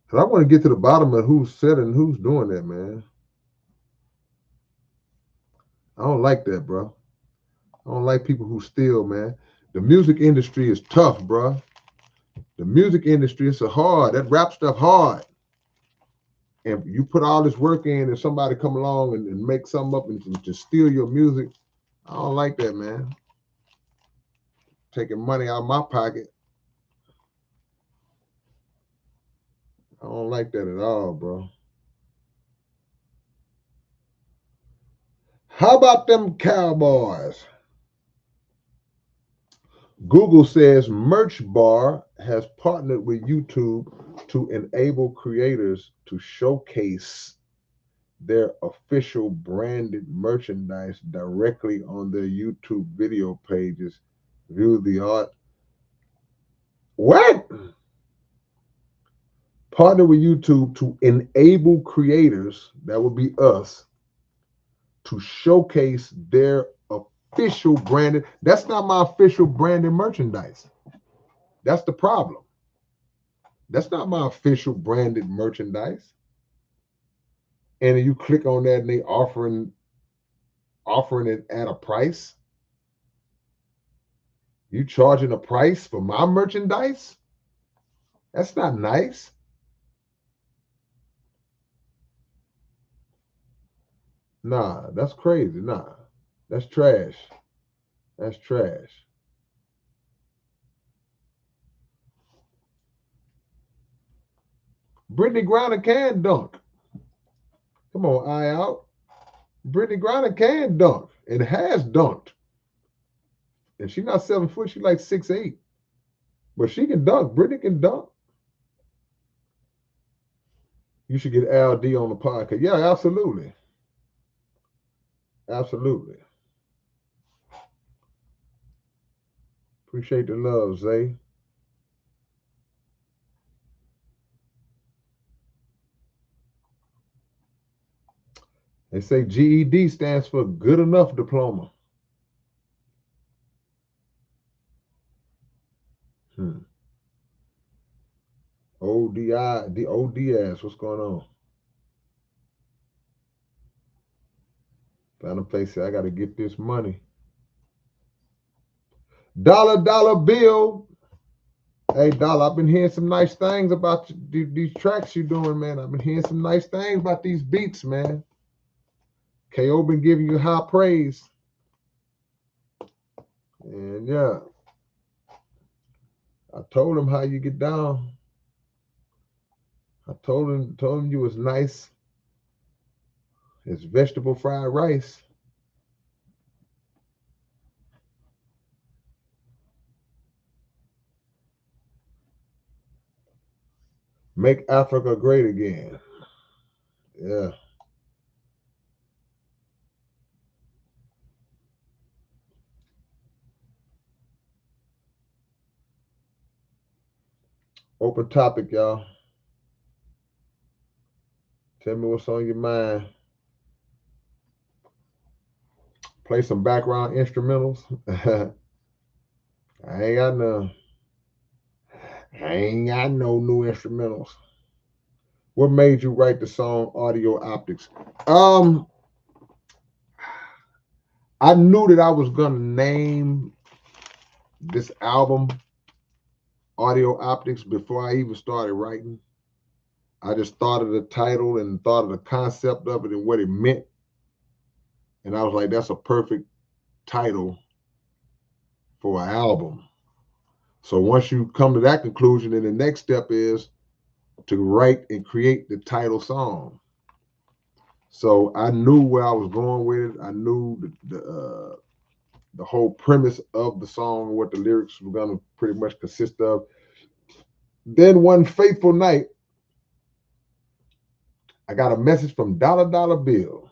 Cause I want to get to the bottom of who's said and who's doing that, man. I don't like that, bro. I don't like people who steal, man. The music industry is tough, bro. The music industry is so hard. That rap stuff hard. And you put all this work in and somebody come along and make something up and to steal your music, I don't like that, man. Taking money out of my pocket. I don't like that at all, bro. How about them Cowboys? Google says Merch Bar has partnered with YouTube to enable creators to showcase their official branded merchandise directly on their YouTube video pages. View the art. What? Partner with YouTube to enable creators, that would be us, to showcase their official branded. That's not my official branded merchandise. That's the problem. That's not my official branded merchandise. And you click on that and they offering it at a price. You charging a price for my merchandise? That's not nice. Nah, that's crazy. Nah, that's trash. That's trash. Brittany Griner can dunk. Come on, eye out. Brittany Griner can dunk and has dunked. And she's not 7 foot, she's like 6'8". But she can dunk. Brittany can dunk. You should get LD on the podcast. Yeah, absolutely. Absolutely. Appreciate the love, Zay. They say GED stands for good enough diploma. ODI, the ODS, what's going on? Found a place, I got to get this money. Dollar bill. Hey, Dollar, I've been hearing some nice things about these tracks you're doing, man. I've been hearing some nice things about these beats, man. KO been giving you high praise. And yeah, I told him how you get down. I told him you was nice. It's vegetable fried rice. Make Africa great again. Yeah. Open topic, y'all. Tell me what's on your mind. Play some background instrumentals. I ain't got none. I ain't got no new instrumentals. What made you write the song Audio Optics? I knew that I was gonna name this album Audio Optics before I even started writing. I just thought of the title and thought of the concept of it and what it meant. And I was like, that's a perfect title for an album. So once you come to that conclusion, then the next step is to write and create the title song. So I knew where I was going with it. I knew the whole premise of the song, what the lyrics were going to pretty much consist of. Then one fateful night, I got a message from Dollar Bill,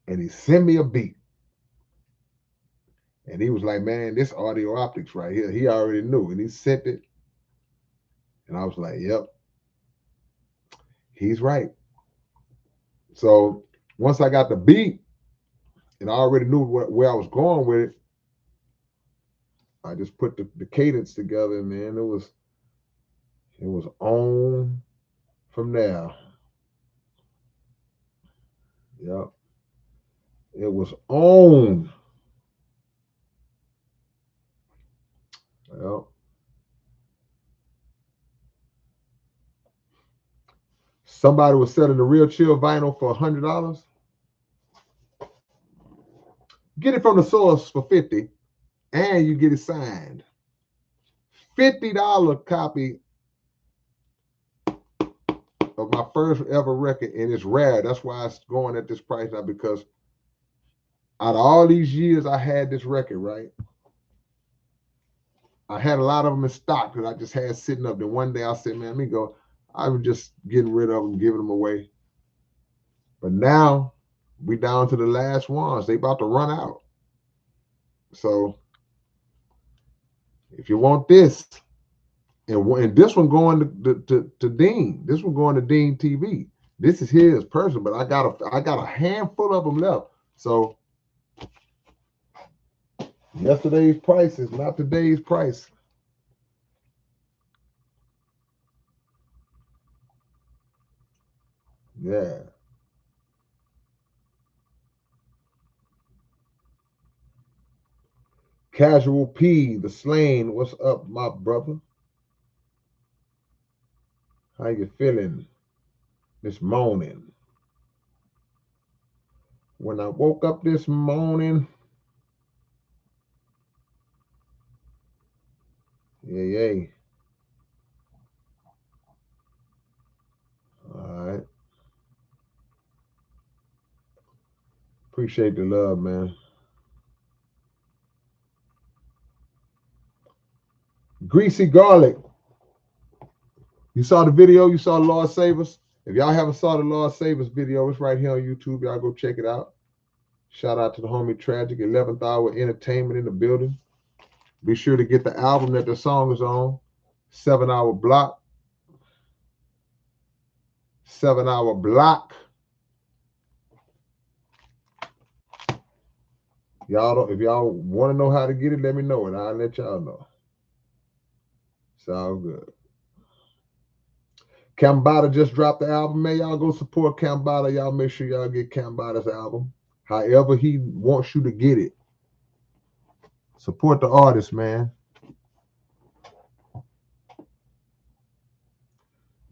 and he sent me a beat. And he was like, man, this Audio Optics right here, he already knew. And he sent it. And I was like, yep, he's right. So once I got the beat, and I already knew where I was going with it, I just put the cadence together, and man, it was on from there. Yep. It was on. Yep. Somebody was selling the Real Chill vinyl for $100. Get it from the source for $50, and you get it signed. $50 copy of my first ever record, and it's rare. That's why it's going at this price now, because out of all these years I had this record, right? I had a lot of them in stock that I just had sitting up. Then one day I said, man, let me go. I was just getting rid of them, giving them away. But now we down to the last ones. They about to run out. So if you want this, and this one going to Dean. This one going to Dean TV. This is his person, but I got a handful of them left. So yesterday's price is not today's price. Yeah. Casual P, the Slain. What's up, my brother? How you feeling this morning? When I woke up this morning, yay. All right. Appreciate the love, man. Greasy Garlic. You saw the video? You saw Lord Save Us? If y'all haven't saw the Lord Save Us video, it's right here on YouTube. Y'all go check it out. Shout out to the homie Tragic, 11th Hour Entertainment in the building. Be sure to get the album that the song is on. 7-hour block. 7-hour block. If y'all want to know how to get it, let me know, and I'll let y'all know. It's all good. Cambada just dropped the album. Man, y'all go support Cambada. Y'all make sure y'all get Cambada's album. However he wants you to get it. Support the artist, man.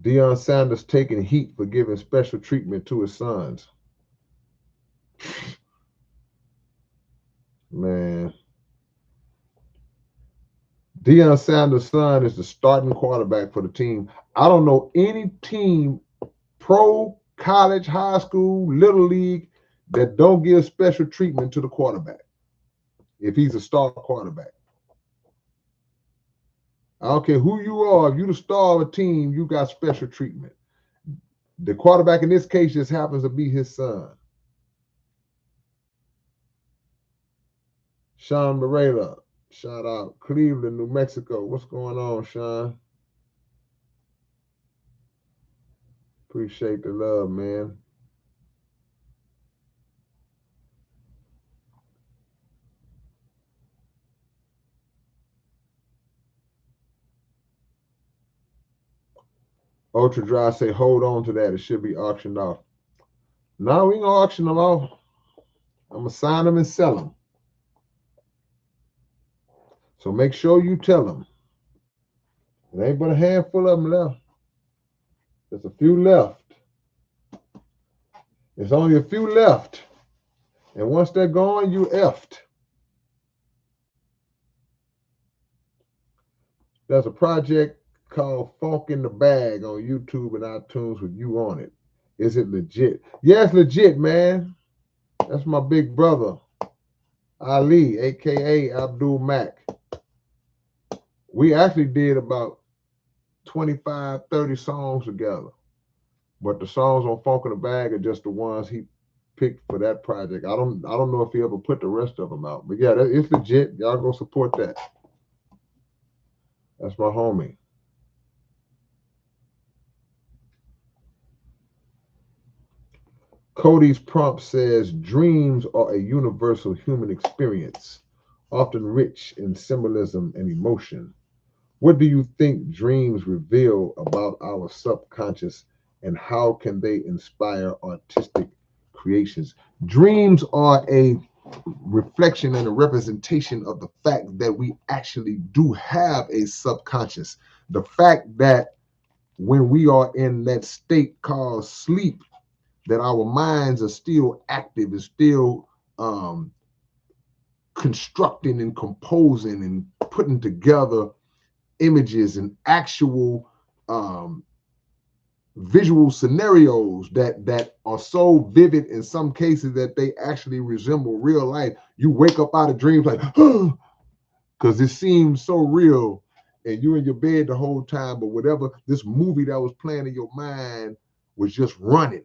Deion Sanders taking heat for giving special treatment to his sons. Man. Deion Sanders' son is the starting quarterback for the team. I don't know any team, pro college, high school, little league, that don't give special treatment to the quarterback if he's a star quarterback. I don't care who you are. If you're the star of a team, you got special treatment. The quarterback in this case just happens to be his son. Sean Morela, shout out. Cleveland, New Mexico. What's going on, Sean? Appreciate the love, man. Ultra Dry say, hold on to that. It should be auctioned off. No, we ain't gonna auction them off. I'm gonna sign them and sell them. So make sure you tell them. There ain't but a handful of them left. There's a few left. There's only a few left. And once they're gone, you effed. There's a project called Funk in the Bag on YouTube and iTunes with you on it. Is it legit? Yeah, it's legit, man. That's my big brother, Ali, a.k.a. Abdul Mac. We actually did about 25, 30 songs together. But the songs on Funk in the Bag are just the ones he picked for that project. I don't know if he ever put the rest of them out. But yeah, it's legit. Y'all go support that. That's my homie. Cody's prompt says, dreams are a universal human experience, often rich in symbolism and emotion. What do you think dreams reveal about our subconscious, and how can they inspire artistic creations? Dreams are a reflection and a representation of the fact that we actually do have a subconscious. The fact that when we are in that state called sleep, that our minds are still active, is still constructing and composing and putting together images and actual visual scenarios that are so vivid in some cases that they actually resemble real life. You wake up out of dreams like, because it seems so real, and you're in your bed the whole time, but whatever this movie that was playing in your mind was just running.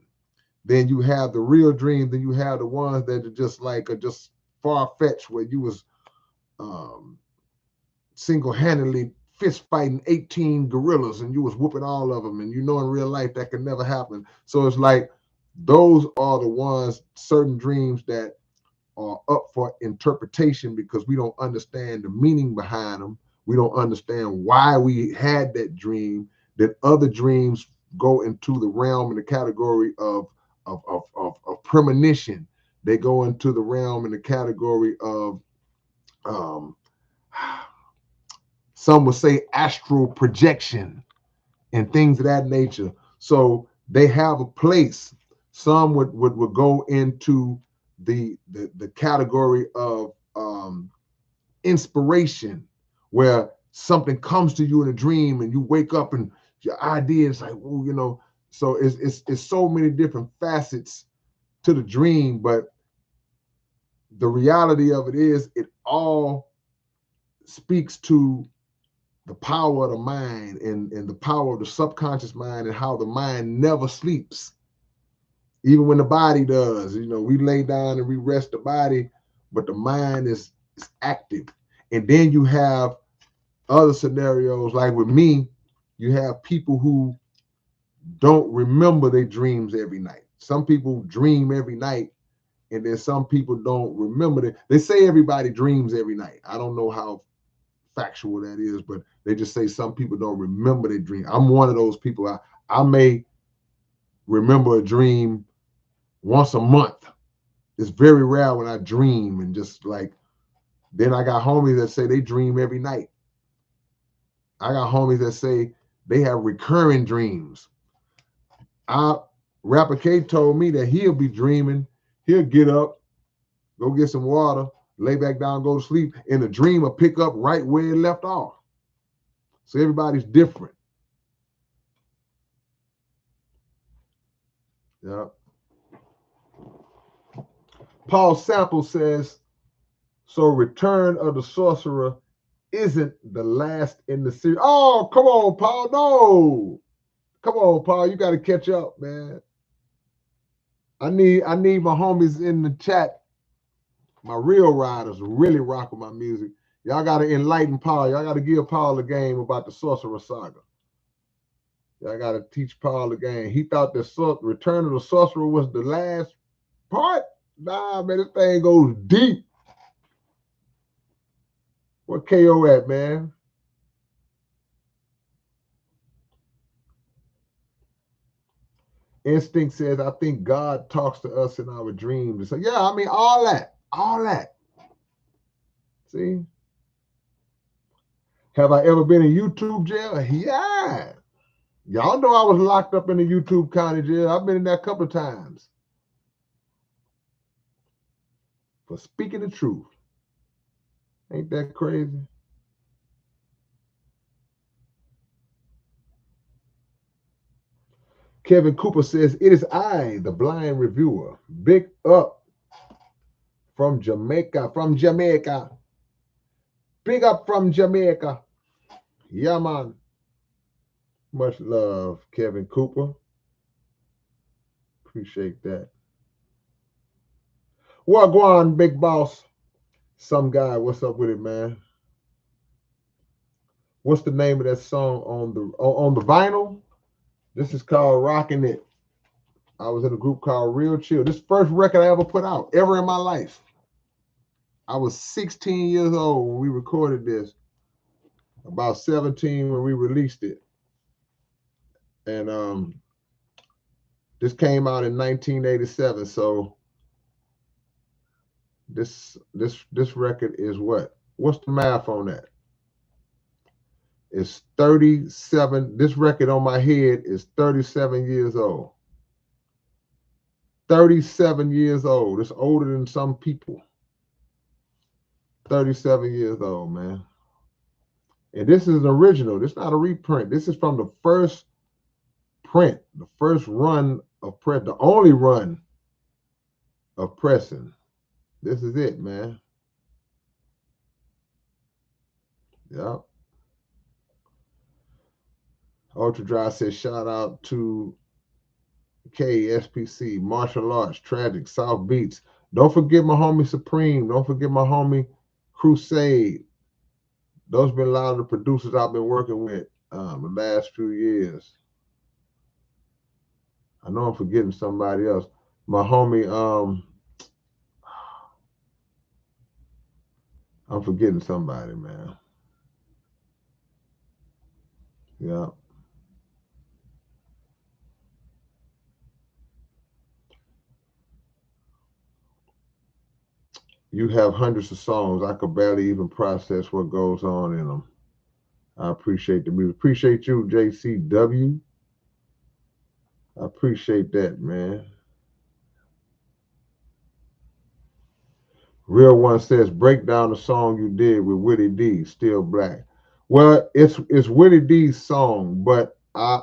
Then you have the real dreams, then you have the ones that are just far-fetched, where you was single-handedly fist fighting 18 gorillas and you was whooping all of them, and in real life that can never happen. So it's like those are the ones, certain dreams that are up for interpretation because we don't understand the meaning behind them. We don't understand why we had that dream. That other dreams go into the realm and the category of premonition. They go into the realm and the category of some would say astral projection and things of that nature. So they have a place. Some would go into the category of inspiration, where something comes to you in a dream and you wake up and your idea is like, oh, so it's so many different facets to the dream. But the reality of it is, it all speaks to the power of the mind and the power of the subconscious mind, and how the mind never sleeps, even when the body does. We lay down and we rest the body, but the mind is active. And then you have other scenarios, like with me, you have people who don't remember their dreams every night. Some people dream every night, and then some people don't remember it. They say everybody dreams every night. I don't know how factual that is, but they just say some people don't remember their dream. I'm one of those people. I may remember a dream once a month. It's very rare when I dream, and just like, then I got homies that say they dream every night. I got homies that say they have recurring dreams. Rapper K told me that he'll be dreaming. He'll get up, go get some water, lay back down, go to sleep, and the dream will pick up right where it left off. So everybody's different. Yeah. Paul Sample says, so Return of the Sorcerer isn't the last in the series. Oh, come on, Paul. No. Come on, Paul. You got to catch up, man. I need my homies in the chat, my real riders, really rock with my music. Y'all got to enlighten Paul. Y'all got to give Paul a game about the Sorcerer Saga. Y'all got to teach Paul the game. He thought the Return of the Sorcerer was the last part. Nah, man, this thing goes deep. Where KO at, man? Instinct says, I think God talks to us in our dreams. So, yeah, I mean, all that. See? Have I ever been in YouTube jail? Yeah. Y'all know I was locked up in the YouTube county jail. I've been in there a couple of times for speaking the truth. Ain't that crazy? Kevin Cooper says, it is I, the blind reviewer. Big up from Jamaica. Big up from Jamaica. Yeah, man. Much love, Kevin Cooper. Appreciate that. What go on, big boss? Some guy, what's up with it, man? What's the name of that song on the vinyl? This is called Rockin' It. I was in a group called Real Chill. This first record I ever put out, ever in my life. I was 16 years old when we recorded this, about 17 when we released it. And this came out in 1987. So this record is what? What's the math on that? It's 37. This record on my head is 37 years old. 37 years old. It's older than some people. 37 years old, man. And this is an original. This is not a reprint. This is from the first print, the first run of press, the only run of pressing. This is it, man. Yep. Ultra Dry says, shout out to KSPC, Martial Arts, Tragic, South Beats. Don't forget my homie Supreme. Don't forget my homie Crusade. Those have been a lot of the producers I've been working with the last few years. I know I'm forgetting somebody else. My homie, I'm forgetting somebody, man. Yeah. You have hundreds of songs. I could barely even process what goes on in them. I appreciate the music. Appreciate you, JCW. I appreciate that, man. Real One says, break down the song you did with Willie D, Still Black. Well, it's Willie D's song, but I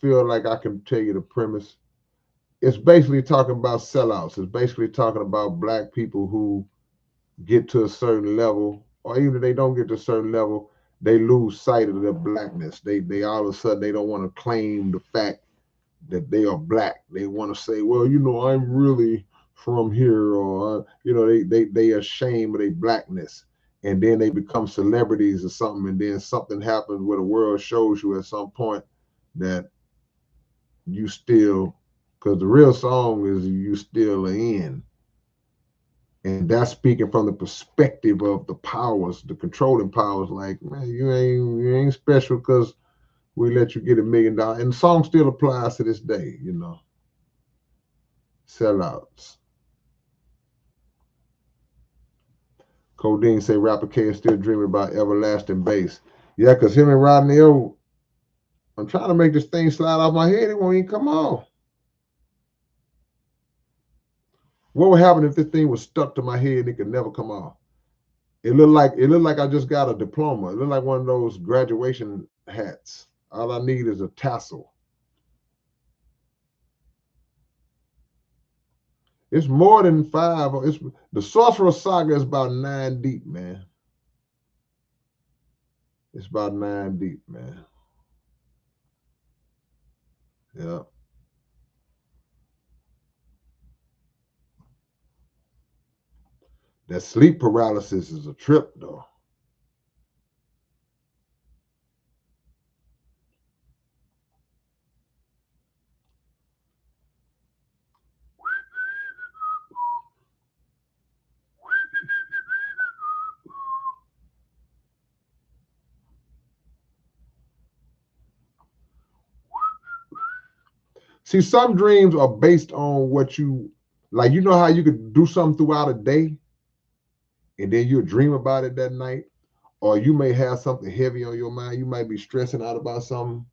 feel like I can tell you the premise. It's basically talking about sellouts. It's basically talking about black people who get to a certain level, or even if they don't get to a certain level, they lose sight of their blackness. They all of a sudden they don't want to claim the fact that they are black. They want to say, well, I'm really from here, or they are ashamed of their blackness, and then they become celebrities or something, and then something happens where the world shows you at some point that you still, because the real song is you still are in. And that's speaking from the perspective of the powers, the controlling powers. Like, man, you ain't special because we let you get $1 million. And the song still applies to this day, Sellouts. Codeine say Rapper K is still dreaming about everlasting bass. Yeah, because him and Rodney O, I'm trying to make this thing slide off my head. It won't even come off. What would happen if this thing was stuck to my head and it could never come off? It looked like I just got a diploma. It looked like one of those graduation hats. All I need is a tassel. It's more than 5. It's the Sorcerer Saga is about 9 deep, man. It's about 9 deep, man. Yeah. That sleep paralysis is a trip, though. See, some dreams are based on what you like. You know how you could do something throughout a day and then you'll dream about it that night? Or you may have something heavy on your mind. You might be stressing out about something,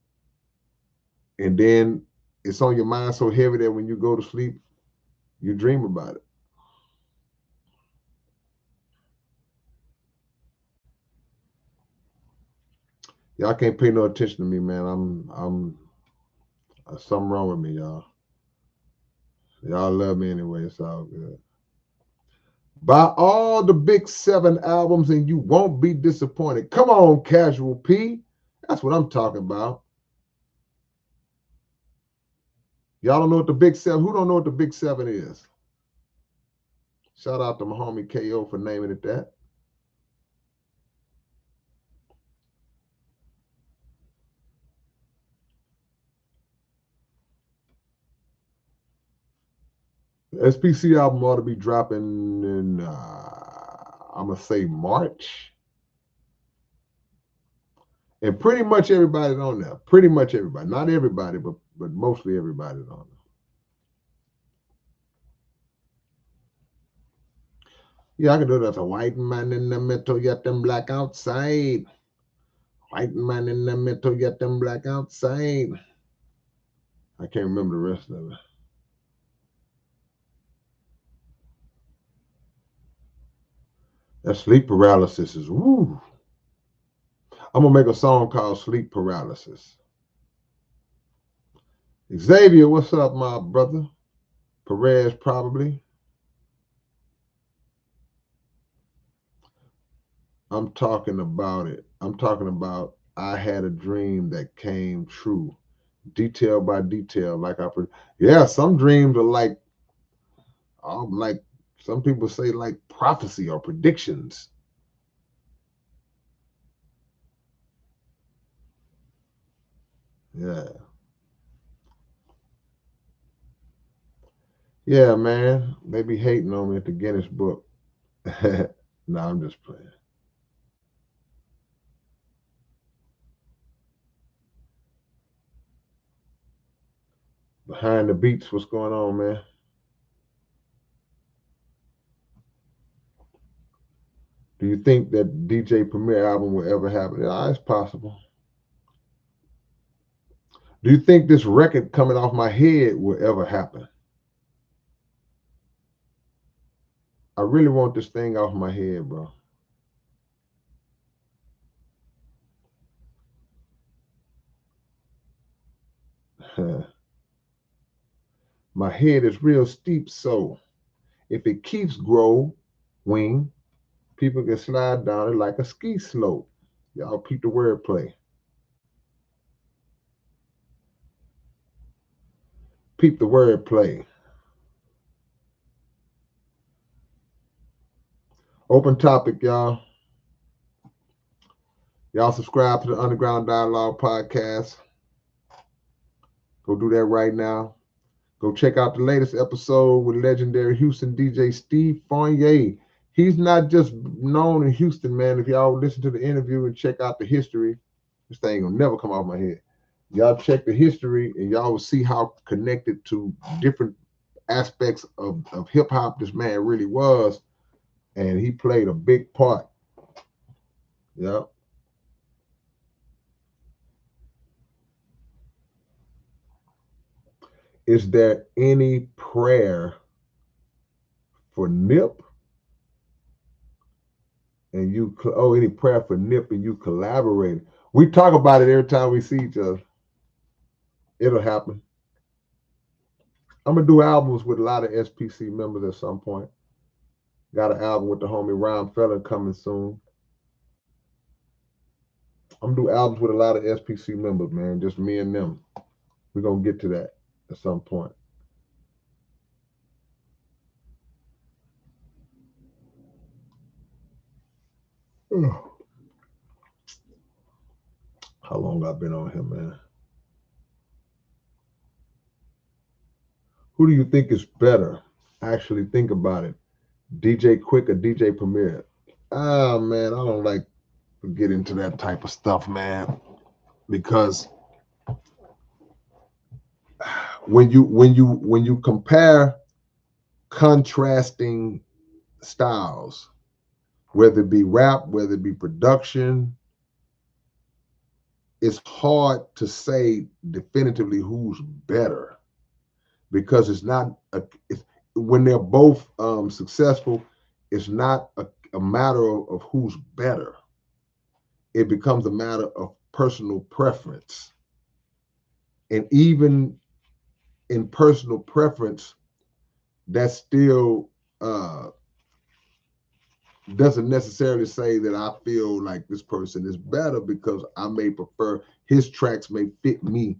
and then it's on your mind so heavy that when you go to sleep, you dream about it. Y'all can't pay no attention to me, man. I'm something wrong with me, y'all. Y'all love me anyway. It's all good. Buy all the big 7 albums and you won't be disappointed. Come on, Casual P. That's what I'm talking about. Y'all don't know what the big 7. Who don't know what the big 7 is? Shout out to my homie KO for naming it that. The SPC album ought to be dropping in, I'm going to say March. And pretty much everybody's on there. Pretty much everybody. Not everybody, but mostly everybody's on there. Yeah, I can do that. A white man in the middle, yet them black outside. White man in the middle, yet them black outside. I can't remember the rest of it. That sleep paralysis is woo. I'm gonna make a song called Sleep Paralysis. Xavier, what's up, my brother? Perez, probably. I'm talking about it. I'm talking about I had a dream that came true, detail by detail. Yeah, some dreams are like some people say like prophecy or predictions. Yeah, yeah, man. They be hating on me at the Guinness Book. No, I'm just playing. Behind the beats, what's going on, man? Do you think that DJ Premier album will ever happen? Yeah, it's possible. Do you think this record coming off my head will ever happen? I really want this thing off my head, bro. My head is real steep, so if it keeps growing, people can slide down it like a ski slope. Y'all peep the wordplay. Peep the wordplay. Open topic, y'all. Y'all subscribe to the Underground Dialogue podcast. Go do that right now. Go check out the latest episode with legendary Houston DJ Steve Fournier. He's not just known in Houston, man. If y'all listen to the interview and check out the history, this thing will never come off my head. Y'all check the history and y'all will see how connected to different aspects of hip hop this man really was. And he played a big part. Yeah. Is there any prayer for Nip? And any prayer for Nip and you collaborating? We talk about it every time we see each other. It'll happen. I'm gonna do albums with a lot of SPC members at some point. Got an album with the homie Ryan Feller coming soon. I'm gonna do albums with a lot of SPC members, man. Just me and them. We're gonna get to that at some point. How long I've been on here, man? Who do you think is better? Actually, think about it. DJ Quick or DJ Premier? Ah, man, I don't like to get into that type of stuff, man, because when you compare contrasting styles, whether it be rap, whether it be production, it's hard to say definitively who's better because it's not when they're both successful, it's not a matter of who's better. It becomes a matter of personal preference. And even in personal preference, that still doesn't necessarily say that I feel like this person is better because I may prefer his tracks may fit me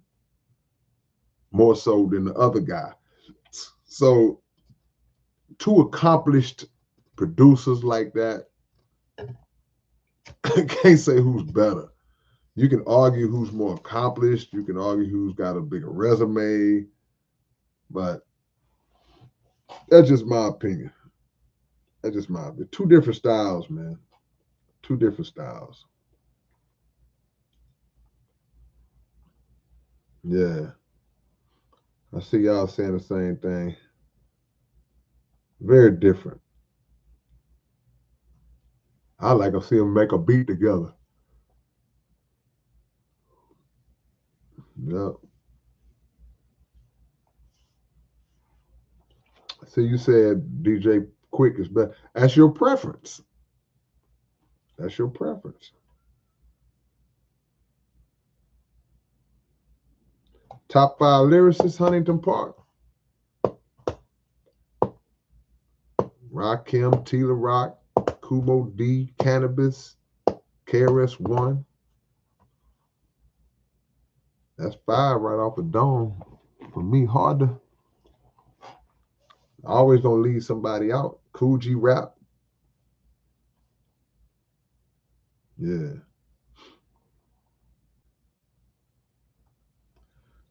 more so than the other guy. So two accomplished producers like that, can't say who's better. You can argue who's more accomplished. You can argue who's got a bigger resume, but that's just my opinion. That's just my opinion. Two different styles, man. Two different styles. Yeah. I see y'all saying the same thing. Very different. I like to see them make a beat together. Yep. So you said DJ Quick is better. That's your preference. That's your preference. Top 5 lyricists, Huntington Park. Rakim, Tila Rock, Kubo D, Cannabis, KRS-One. That's 5 right off the dome. For me, hard to. I always gonna leave somebody out. Cool G Rap. Yeah.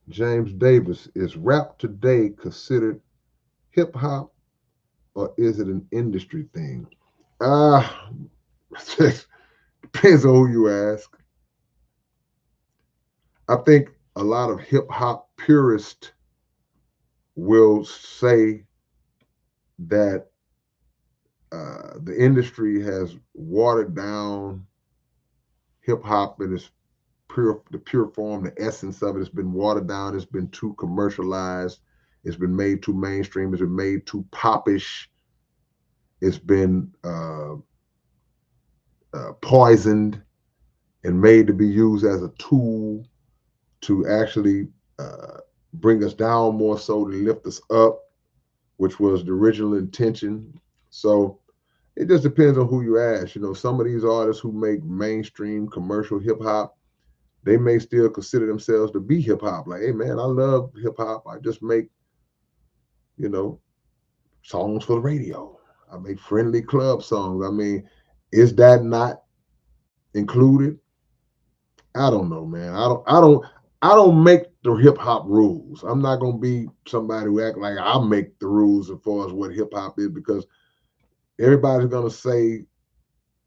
James Davis, is rap today considered hip hop or is it an industry thing? Ah, depends on who you ask. I think a lot of hip hop purists will say that the industry has watered down hip hop in its the pure form, the essence of it has been watered down. It's been too commercialized. It's been made too mainstream. It's been made too popish. It's been poisoned and made to be used as a tool to actually bring us down more so to lift us up, which was the original intention. So it just depends on who you ask. You know, some of these artists who make mainstream commercial hip hop, they may still consider themselves to be hip hop. Like, hey man, I love hip hop. I just make, you know, songs for the radio. I make friendly club songs. I mean, is that not included? I don't know, man. I don't make the hip hop rules. I'm not gonna be somebody who act like I make the rules as far as what hip hop is because everybody's gonna say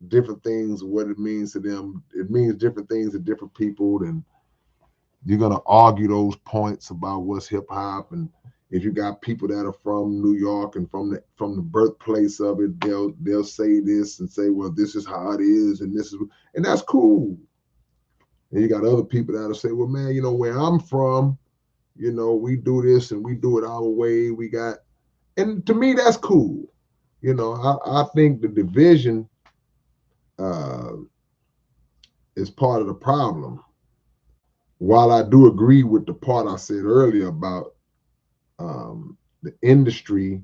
different things, what it means to them. It means different things to different people, and you're gonna argue those points about what's hip hop. And if you got people that are from New York and from the birthplace of it, they'll say this and say, well, this is how it is, and that's cool. And you got other people that'll say, well, man, you know, where I'm from, you know, we do this and we do it our way. And to me, that's cool. You know, I think the division uh, is part of the problem. While I do agree with the part I said earlier about the industry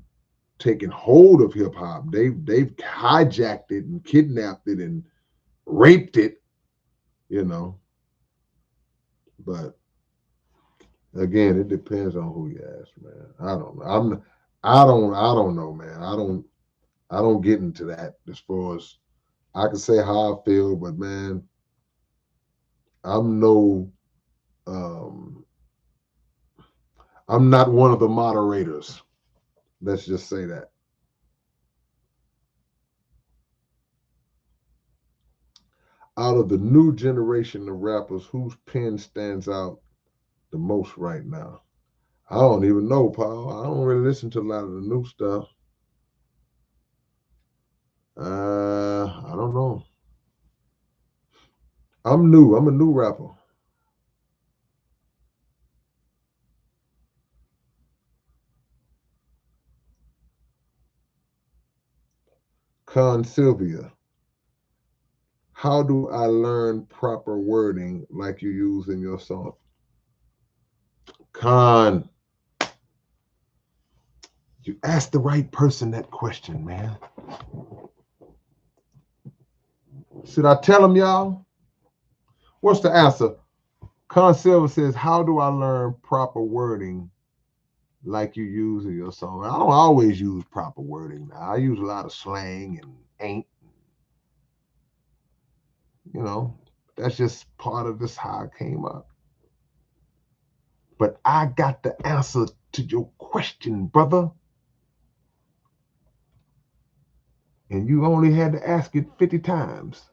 taking hold of hip hop. They've hijacked it and kidnapped it and raped it, you know. But again, it depends on who you ask, man. I don't know. I don't know, man. I don't get into that as far as I can say how I feel, but man, I'm no um I'm not one of the moderators. Let's just say that. Out of the new generation of rappers, whose pen stands out the most right now? I don't even know, Paul. I don't really listen to a lot of the new stuff. I don't know. I'm new. I'm a new rapper. Con Sylvia. How do I learn proper wording like you use in your song? Con, you asked the right person that question, man. Should I tell him, y'all? What's the answer? Con Silver says, how do I learn proper wording like you use in your song? I don't always use proper wording now. I use a lot of slang and ain't, you know. That's just part of this how I came up. But I got the answer to your question, brother. And you only had to ask it 50 times.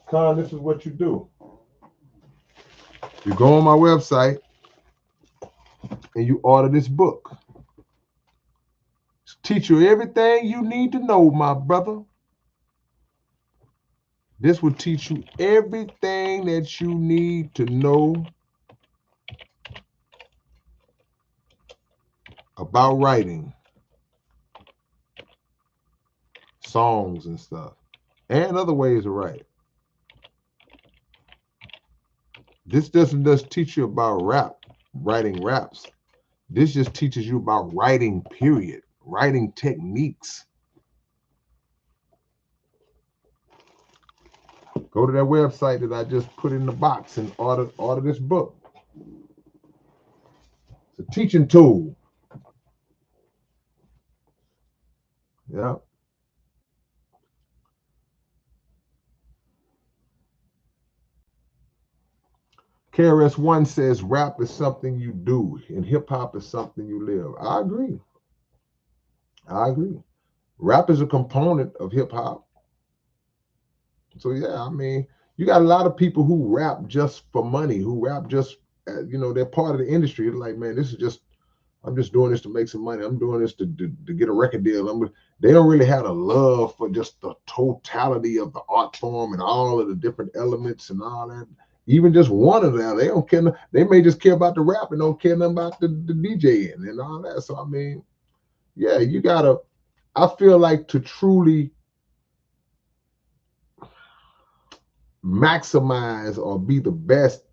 Con, this is what you do. You go on my website and you order this book. Teach you everything you need to know, my brother. This will teach you everything that you need to know about writing songs and stuff, and other ways to write. This doesn't just teach you about writing raps. This just teaches you about writing, period, writing techniques. Go to that website that I just put in the box and order this book. It's a teaching tool. Yeah. KRS-One says rap is something you do and hip hop is something you live. I agree. I agree. Rap is a component of hip hop. So yeah, I mean, you got a lot of people who rap just for money, who rap just, they're part of the industry. It's like, man, this is just, I'm just doing this to make some money. I'm doing this to get a record deal. They don't really have a love for just the totality of the art form and all of the different elements and all that. Even just one of them, they don't care. They may just care about the rap and don't care nothing about the DJing and all that. So I mean, yeah, you gotta. I feel like to truly maximize or be the best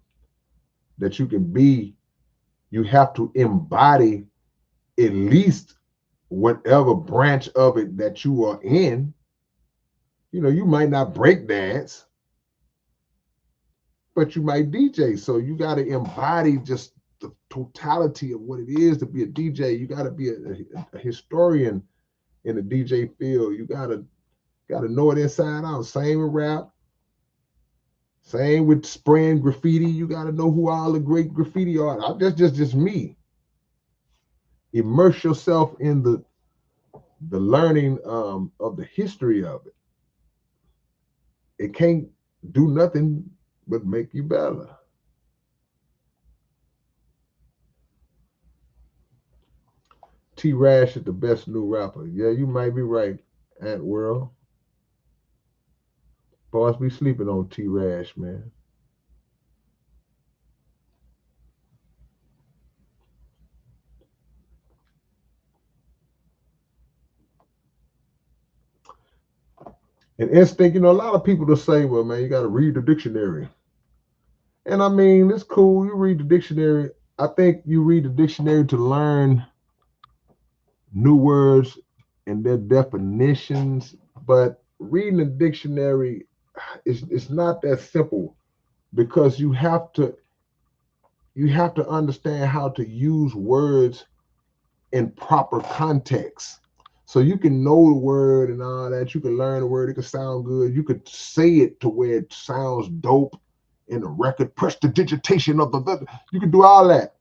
that you can be, you have to embody at least whatever branch of it that you are in. You might not break dance, but you might DJ. So you got to embody just the totality of what it is to be a DJ. You got to be a historian in the DJ field. You got to know it inside out. Same with rap. Same with spraying graffiti. You got to know who all the great graffiti are. That's just me. Immerse yourself in the learning of the history of it. It can't do nothing but make you better. T Rash is the best new rapper. Yeah, you might be right, Ant World. Boss be sleeping on T Rash, man. And instinct, a lot of people will say, well, man, you got to read the dictionary. And I mean, it's cool. You read the dictionary. I think you read the dictionary to learn new words and their definitions. But reading the dictionary, it's not that simple because you have to understand how to use words in proper context. So you can know the word and all that. You can learn the word. It can sound good. You could say it to where it sounds dope in the record. Press the digitation of the. You can do all that,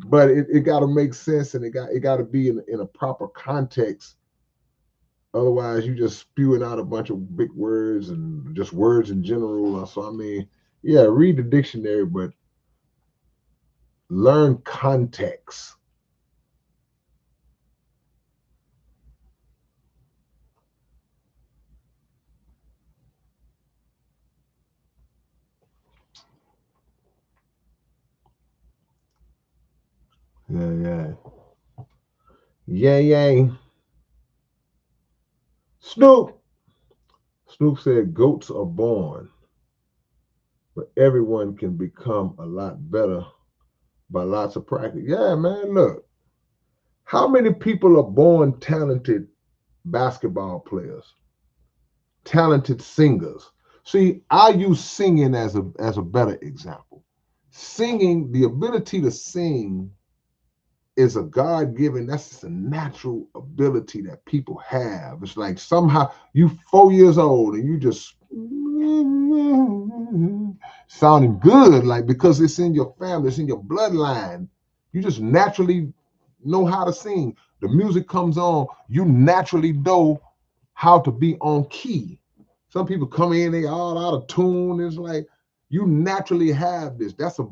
but it got to make sense and it got to be in a proper context. Otherwise, you just spewing out a bunch of big words and just words in general. So I mean, yeah, read the dictionary, but learn context. Yeah, yeah. Yeah, yeah. Snoop. Snoop said goats are born, but everyone can become a lot better by lots of practice. Yeah, man, look. How many people are born talented basketball players, talented singers? See, I use singing as a better example. Singing, the ability to sing is a God-given, that's just a natural ability that people have. It's like somehow you 4 years old and you just sounding good, like because it's in your family, it's in your bloodline. You just naturally know how to sing. The music comes on, you naturally know how to be on key. Some people come in, they all out of tune. It's like you naturally have this. That's a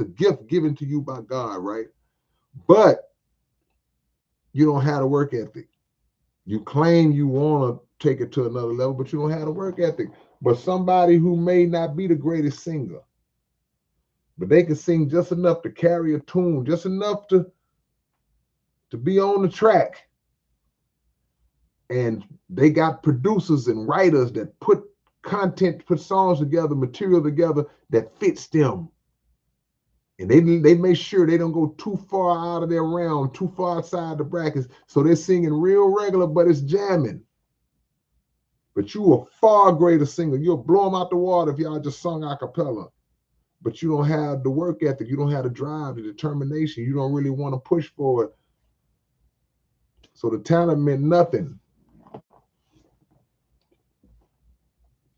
gift given to you by God, right? But you don't have the work ethic. You claim you want to take it to another level, but you don't have the work ethic. But somebody who may not be the greatest singer, but they can sing just enough to carry a tune, just enough to be on the track. And they got producers and writers that put content, put songs together, material together that fits them. And they make sure they don't go too far out of their realm, too far outside the brackets. So they're singing real regular, but it's jamming. But you a far greater singer. You'll blow them out the water if y'all just sung a cappella. But you don't have the work ethic. You don't have the drive, the determination. You don't really want to push for it. So the talent meant nothing.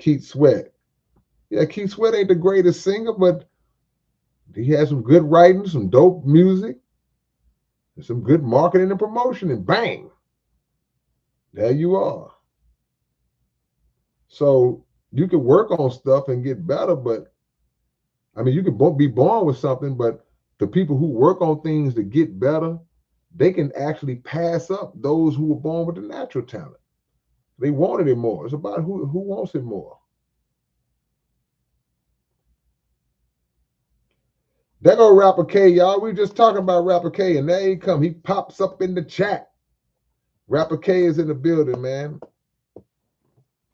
Keith Sweat. Yeah, Keith Sweat ain't the greatest singer, but he has some good writing, some dope music, and some good marketing and promotion, and bang, there you are. So you can work on stuff and get better, but I mean, you can be born with something, but the people who work on things to get better, they can actually pass up those who were born with the natural talent. They wanted it more. It's about who wants it more. There go Rapper K, y'all. We just talking about Rapper K, and there he come. He pops up in the chat. Rapper K is in the building, man.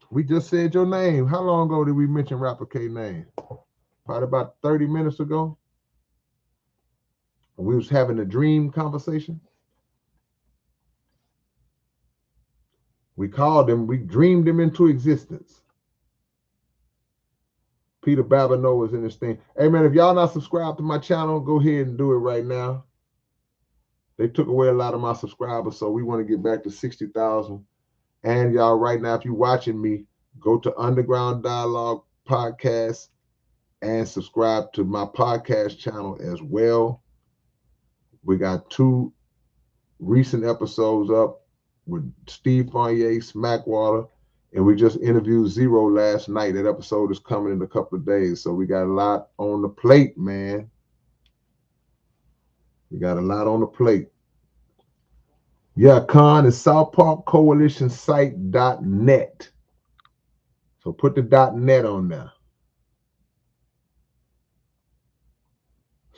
We just said your name. How long ago did we mention Rapper K name? Probably about 30 minutes ago. We was having a dream conversation. We called him, we dreamed him into existence. Peter Babineau is in this thing. Hey man, if y'all not subscribed to my channel, go ahead and do it right now. They took away a lot of my subscribers, so we want to get back to 60,000. And y'all, right now, if you're watching me, go to Underground Dialogue Podcast and subscribe to my podcast channel as well. We got 2 recent episodes up with Steve Fournier, Smackwater, and we just interviewed Zero last night. That episode is coming in a couple of days. So we got a lot on the plate, man. We got a lot on the plate. Yeah, Con is SouthParkCoalitionSite.net. So put the .net on there.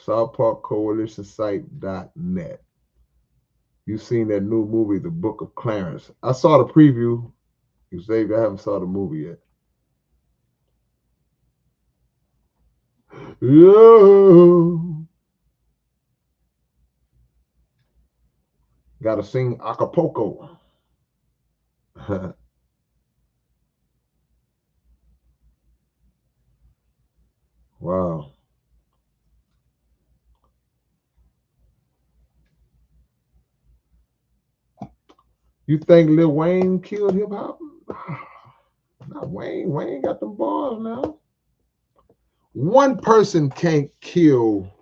SouthParkCoalitionSite.net. You've seen that new movie, The Book of Clarence. I saw the preview. You say I haven't saw the movie yet. Yo, gotta sing Acapulco. Wow. You think Lil Wayne killed hip hop? Not Wayne. Wayne got them bars now. One person can't kill.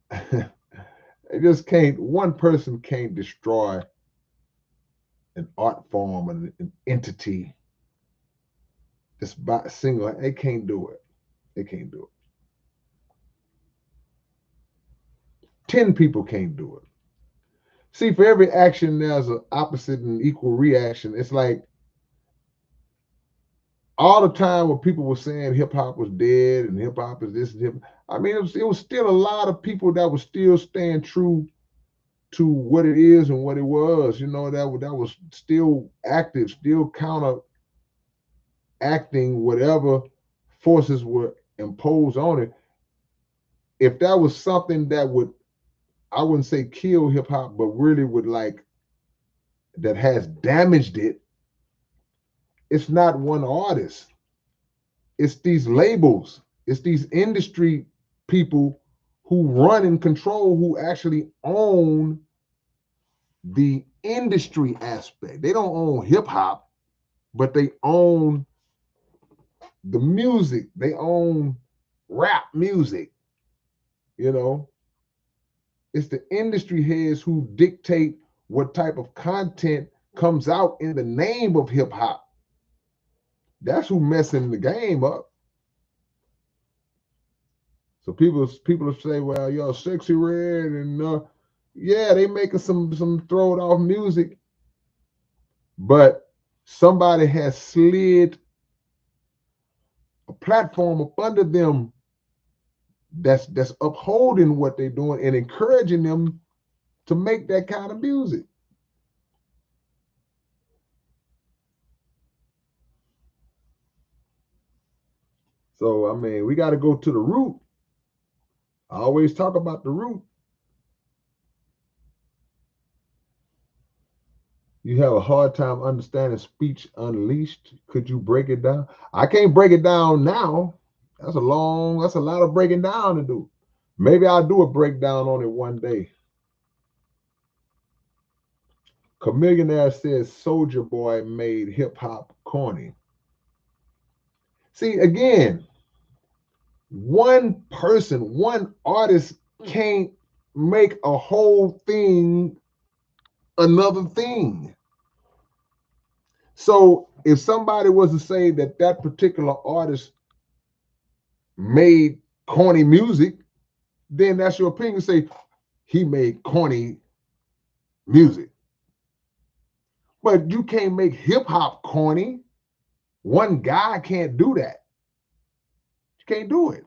They just can't. One person can't destroy an art form, an entity. Just by single. They can't do it. They can't do it. 10 people can't do it. See, for every action, there's an opposite and equal reaction. It's like all the time when people were saying hip hop was dead and hip hop is this and hip. I mean, it was still a lot of people that were still staying true to what it is and what it was. You know, that was still active, still counteracting whatever forces were imposed on it. If that was something that would, I wouldn't say kill hip hop, but really would like that has damaged it, it's not one artist. It's these labels. It's these industry people who run and control, who actually own the industry aspect. They don't own hip hop, but they own the music. They own rap music. You know, it's the industry heads who dictate what type of content comes out in the name of hip hop. That's who messing the game up. So people say, well, yo, Sexy Red, and yeah, they making some thrown off music, but somebody has slid a platform up under them that's upholding what they're doing and encouraging them to make that kind of music. So I mean, we got to go to the root. I always talk about the root. You have a hard time understanding speech unleashed. Could you break it down? I can't break it down now. That's a lot of breaking down to do. Maybe I'll do a breakdown on it one day. Chameleonaire says Soldier Boy made hip hop corny. See, again, one person, one artist can't make a whole thing another thing. So if somebody was to say that that particular artist made corny music, then that's your opinion. Say he made corny music. But you can't make hip hop corny. One guy can't do that. You can't do it.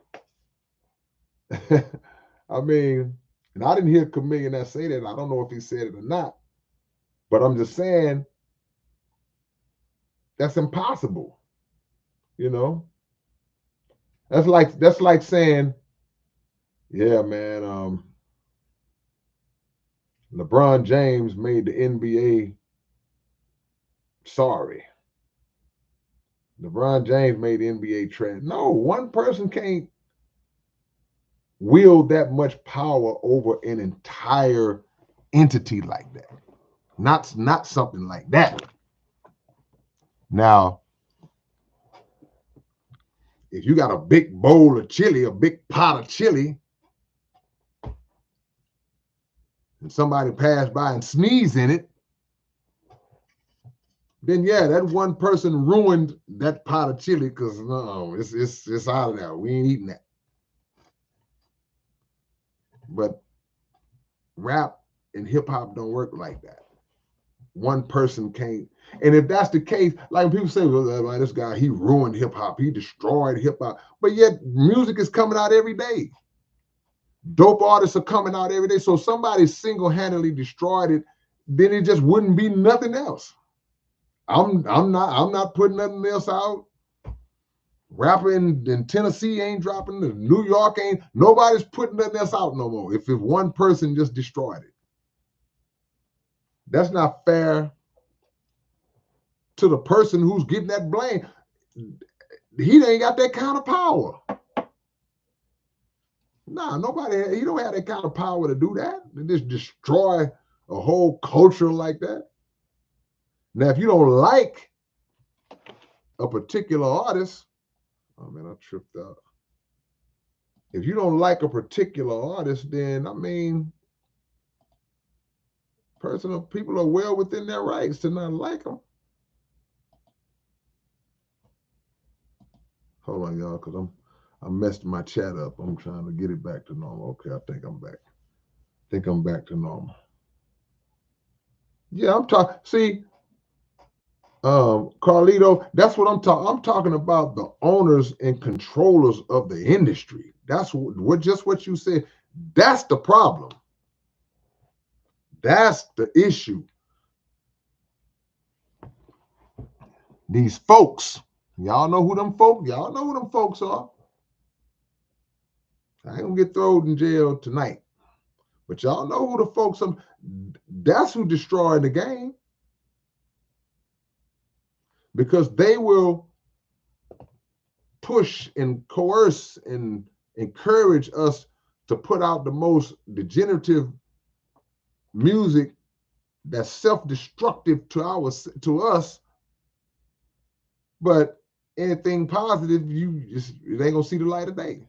I mean, and I didn't hear Chameleon say that. I don't know if he said it or not. But I'm just saying that's impossible. You know? That's like saying, yeah, man, LeBron James made the NBA sorry. LeBron James made the NBA trash. No, one person can't wield that much power over an entire entity like that. Not something like that. Now, if you got a big bowl of chili, a big pot of chili, and somebody passed by and sneezed in it, then yeah, that one person ruined that pot of chili because no, it's out of there. We ain't eating that. But rap and hip hop don't work like that. One person can't. And if that's the case, like people say, well, this guy, he ruined hip hop, he destroyed hip hop. But yet music is coming out every day. Dope artists are coming out every day. So somebody single-handedly destroyed it, then it just wouldn't be nothing else. I'm not putting nothing else out. Rapper in Tennessee ain't dropping. New York ain't. Nobody's putting nothing else out no more. If one person just destroyed it, that's not fair to the person who's getting that blame. He ain't got that kind of power. Nah, nobody. He don't have that kind of power to do that. To just destroy a whole culture like that. Now, if you don't like a particular artist, oh man, I tripped out. If you don't like a particular artist, then I mean, people are well within their rights to not like them. Hold on, y'all, because I messed my chat up. I'm trying to get it back to normal. Okay, I think I'm back. To normal. Yeah, I'm talking. See, Carlito, that's what I'm talking. I'm talking about the owners and controllers of the industry. That's what you said. That's the problem. That's the issue. These folks, y'all know who them folks are. I ain't gonna get thrown in jail tonight, but y'all know who the folks are. That's who destroyed the game, because they will push and coerce and encourage us to put out the most degenerative music that's self-destructive to us, but anything positive, it ain't gonna see the light of day.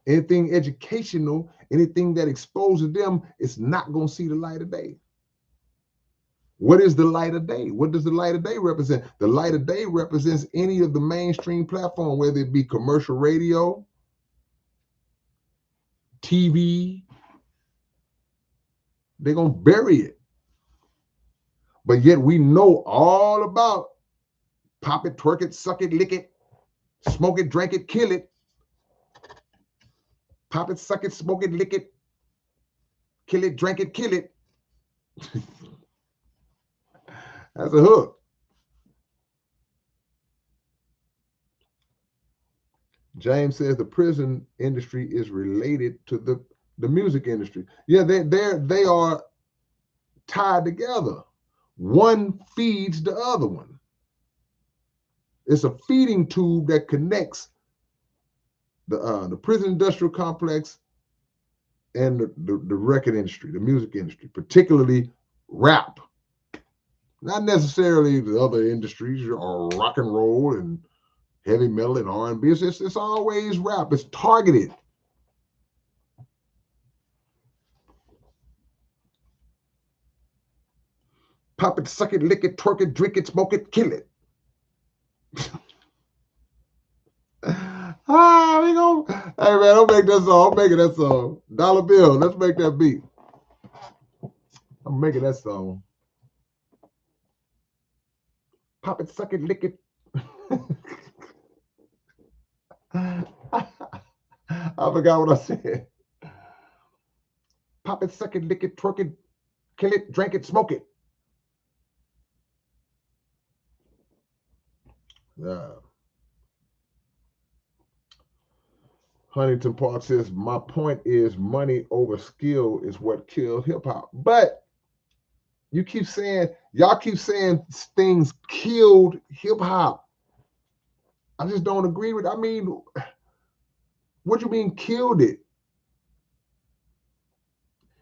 Anything educational, anything that exposes them, it's not gonna see the light of day. What is the light of day? What does the light of day represent? The light of day represents any of the mainstream platform, whether it be commercial radio, TV. They're gonna bury it. But yet we know all about pop it, twerk it, suck it, lick it, smoke it, drink it, kill it. Pop it, suck it, smoke it, lick it, kill it, drink it, kill it. That's a hook. James says the prison industry is related to the music industry. Yeah, they are tied together. One feeds the other one. It's a feeding tube that connects the prison industrial complex and the record industry, the music industry, particularly rap. Not necessarily the other industries or rock and roll and heavy metal and R&B. It's always rap. It's targeted. Pop it, suck it, lick it, twerk it, drink it, smoke it, kill it. We go. Hey man, don't make that song. I'm making that song. Dollar Bill, let's make that beat. I'm making that song. Pop it, suck it, lick it. I forgot what I said. Pop it, suck it, lick it, twerk it, kill it, drink it, smoke it. Huntington Park says, my point is money over skill is what killed hip hop. But y'all keep saying things killed hip hop. I just don't agree with it. I mean, what you mean killed it?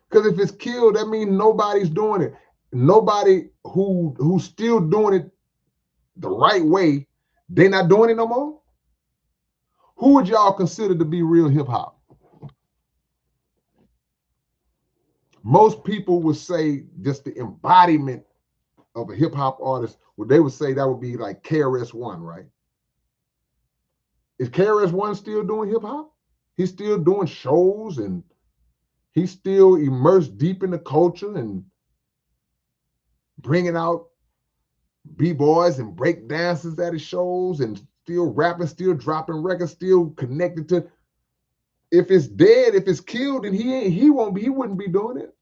Because if it's killed, that means nobody's doing it. Nobody who's still doing it the right way, they're not doing it no more. Who would y'all consider to be real hip hop? Most people would say just the embodiment of a hip hop artist, they would say that would be like KRS-One, right? Is KRS-One still doing hip hop? He's still doing shows and he's still immersed deep in the culture and bringing out b-boys and break dancers at his shows and still rapping, still dropping records, still connected to. If it's dead, if it's killed, then he wouldn't be doing it.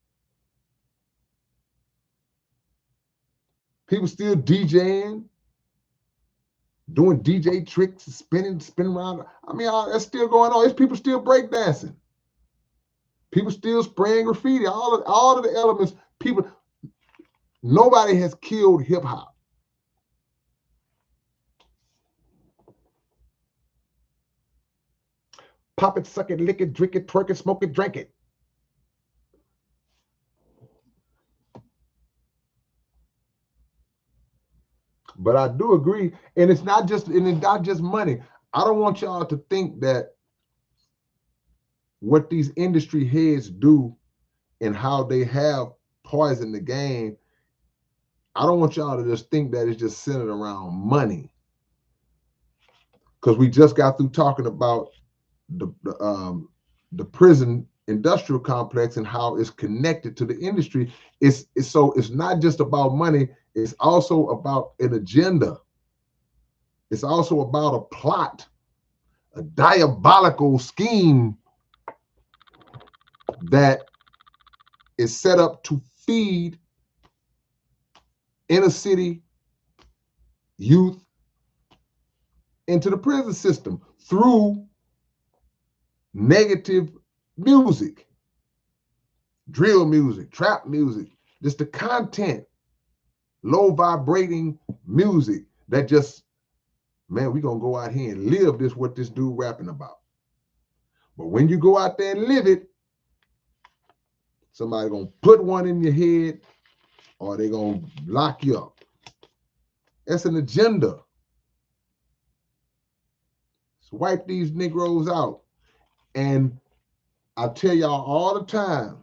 People still DJing, doing DJ tricks, spinning around. I mean, that's still going on. It's people still breakdancing. People still spraying graffiti. All of the elements. People. Nobody has killed hip hop. Pop it, suck it, lick it, drink it, twerk it, smoke it, drink it. But I do agree, and it's not just money. I don't want y'all to think that what these industry heads do and how they have poisoned the game. I don't want y'all to just think that it's just centered around money. Because we just got through talking about the prison industrial complex and how it's connected to the industry. It's not just about money. It's also about an agenda. It's also about a plot, a diabolical scheme that is set up to feed inner city youth into the prison system through negative music, drill music, trap music, just the content, low vibrating music that just, man, we gonna go out here and live this, what this dude rapping about. But when you go out there and live it, somebody gonna put one in your head or they gonna lock you up. That's an agenda. So wipe these Negroes out. And I tell y'all all the time,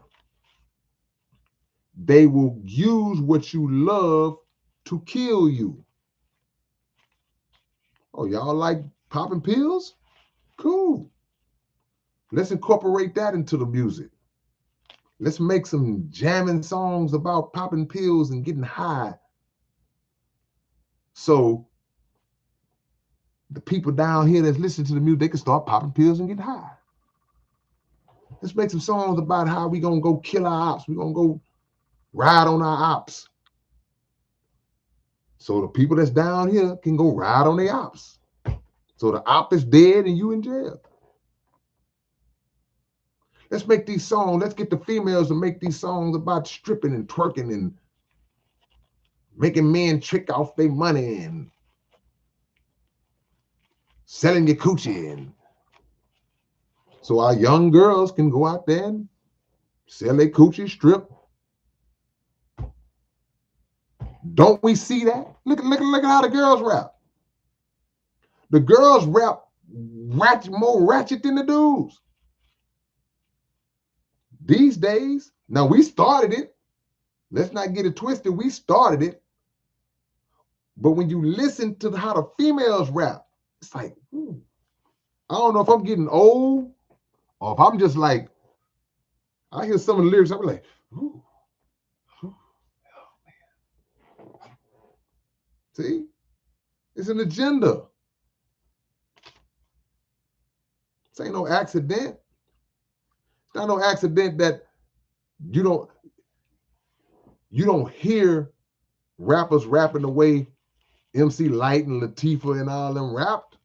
they will use what you love to kill you. Oh, y'all like popping pills? Cool. Let's incorporate that into the music. Let's make some jamming songs about popping pills and getting high. So the people down here that's listening to the music, they can start popping pills and get high. Let's make some songs about how we gonna go kill our ops. We gonna go ride on our ops. So the people that's down here can go ride on their ops. So the op is dead and you in jail. Let's make these songs. Let's get the females to make these songs about stripping and twerking and making men trick off their money and selling your coochie. And so our young girls can go out there and sell their coochie, strip. Don't we see that? Look at how the girls rap. The girls rap more ratchet than the dudes. These days, now we started it. Let's not get it twisted. We started it. But when you listen to how the females rap, it's like, ooh. I don't know if I'm getting old or if I'm just like, I hear some of the lyrics, I'm like, ooh. Oh, man. See? It's an agenda. This ain't no accident. It's not no accident that you don't hear rappers rapping the way MC Light and Latifah and all them rapped.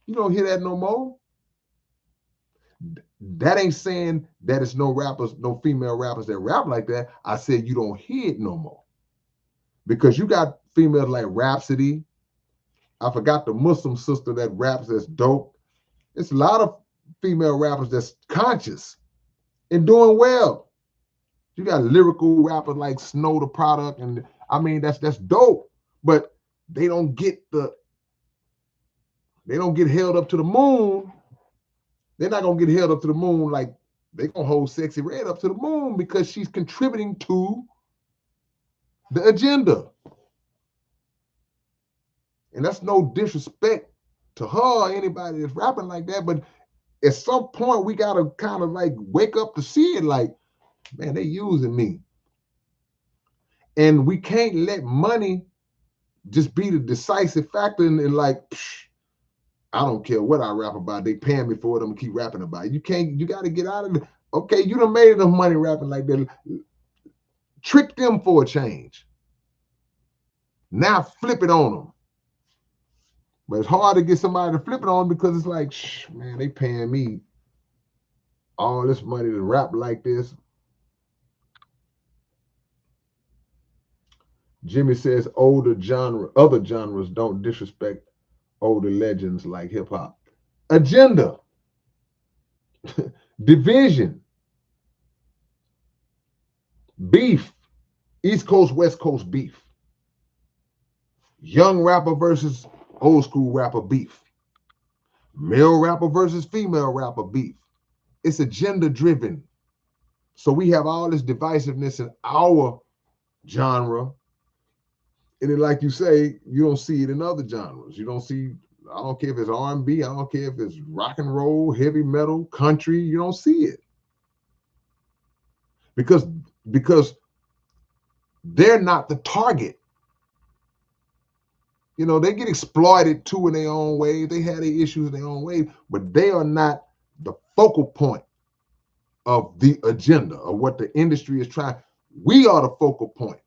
You don't hear that no more. That ain't saying that it's no rappers, no female rappers that rap like that. I said you don't hear it no more. Because you got females like Rhapsody. I forgot the Muslim sister that raps that's dope. It's a lot of female rappers that's conscious and doing well. You got lyrical rappers like Snow the Product, and I mean that's dope, but they don't get held up to the moon. They're not gonna get held up to the moon like they gonna hold Sexy Red up to the moon because she's contributing to the agenda. And that's no disrespect to her or anybody that's rapping like that, but at some point we gotta kind of like wake up to see it like, man, they using me. And we can't let money just be the decisive factor and like, I don't care what I rap about. They paying me for it. I'm gonna keep rapping about it. You got to get out of it. Okay, you done made enough money rapping like that. Trick them for a change. Now flip it on them. But it's hard to get somebody to flip it on because it's like, shh, man, they paying me all this money to rap like this. Jimmy says other genres don't disrespect older legends like hip hop. Agenda, division, beef, East Coast, West Coast beef, young rapper versus old school rapper beef, male rapper versus female rapper beef. It's agenda driven. So we have all this divisiveness in our genre. And then, like you say, you don't see it in other genres. You don't see, I don't care if it's R&B, I don't care if it's rock and roll, heavy metal, country, you don't see it. Because they're not the target. You know, they get exploited too in their own way. They have their issues in their own way, but they are not the focal point of the agenda of what the industry is trying. We are the focal point.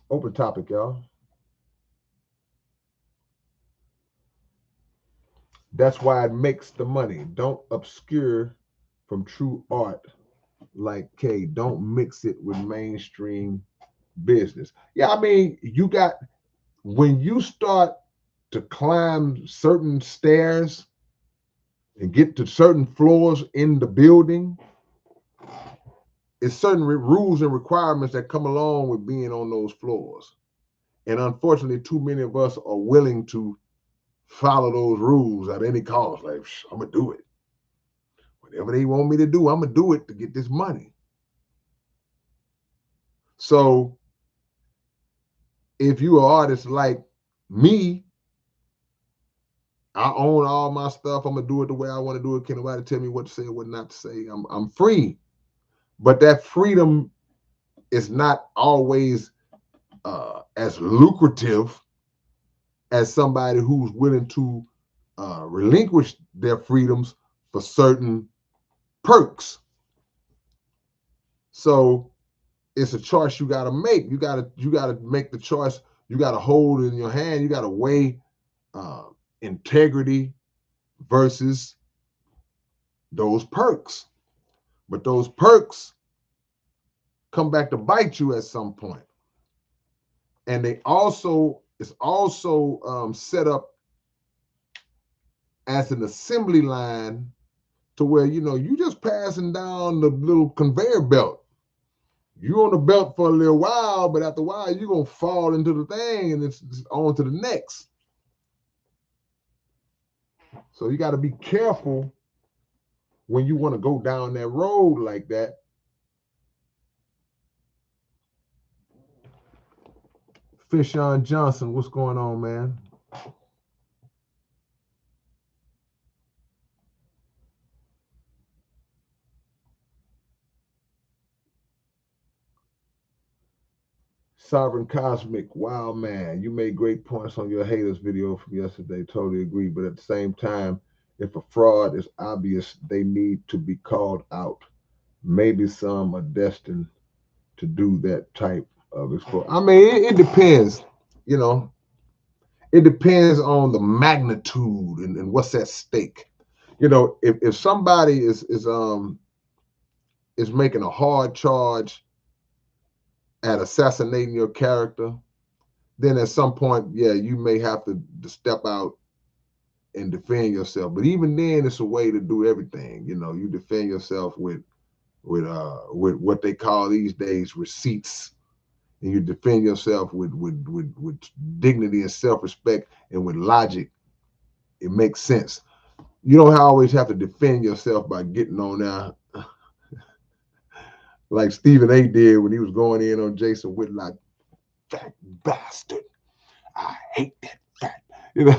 Open topic, y'all. That's why it makes the money. Don't obscure from true art like K. Don't mix it with mainstream business. Yeah, I mean, you got, when you start to climb certain stairs and get to certain floors in the building, it's certain rules and requirements that come along with being on those floors. And unfortunately, too many of us are willing to follow those rules at any cost. Like, I'm going to do it. Whatever they want me to do, I'm going to do it to get this money. So if you're an artist like me, I own all my stuff. I'm going to do it the way I want to do it. Can't nobody tell me what to say or what not to say. I'm free. But that freedom is not always as lucrative as somebody who's willing to relinquish their freedoms for certain perks. So it's a choice you got to make. You got to make the choice. You got to hold it in your hand. You got to weigh integrity versus those perks. But those perks come back to bite you at some point. And it's also set up as an assembly line to where, you just passing down the little conveyor belt. You on the belt for a little while, but after a while, you're going to fall into the thing and it's on to the next. So you got to be careful when you want to go down that road like that. Fishawn Johnson, what's going on, man? Sovereign Cosmic, wow, man, you made great points on your haters video from yesterday. Totally agree. But at the same time, if a fraud is obvious, they need to be called out. Maybe some are destined to do that type of exploit. I mean, it depends, it depends on the magnitude and what's at stake. If somebody is making a hard charge at assassinating your character, then at some point, yeah, you may have to step out and defend yourself. But even then, it's a way to do everything. You defend yourself with what they call these days receipts, and you defend yourself with dignity and self-respect and with logic. It makes sense. You don't always have to defend yourself by getting on there like Stephen A. did when he was going in on Jason Whitlock. Fat bastard. I hate that fat.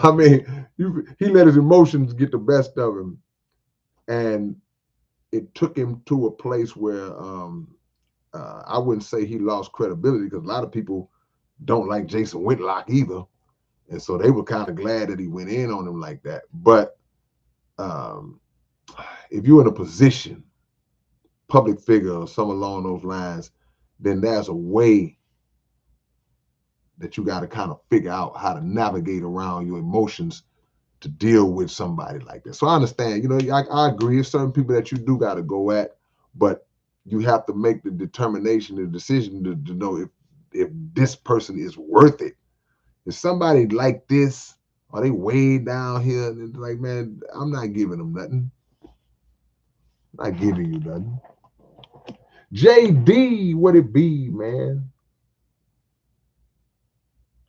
I mean, he let his emotions get the best of him. And it took him to a place where I wouldn't say he lost credibility, because a lot of people don't like Jason Whitlock either. And so they were kind of glad that he went in on them like that. But if you're in a position, public figure or something along those lines, then there's a way that you got to kind of figure out how to navigate around your emotions to deal with somebody like that. So I understand, I agree. There's certain people that you do got to go at, but you have to make the determination, the decision to know if this person is worth it. If somebody like this, are they way down here? And it's like, man, I'm not giving them nothing. I'm not giving you nothing. JD, what it be, man?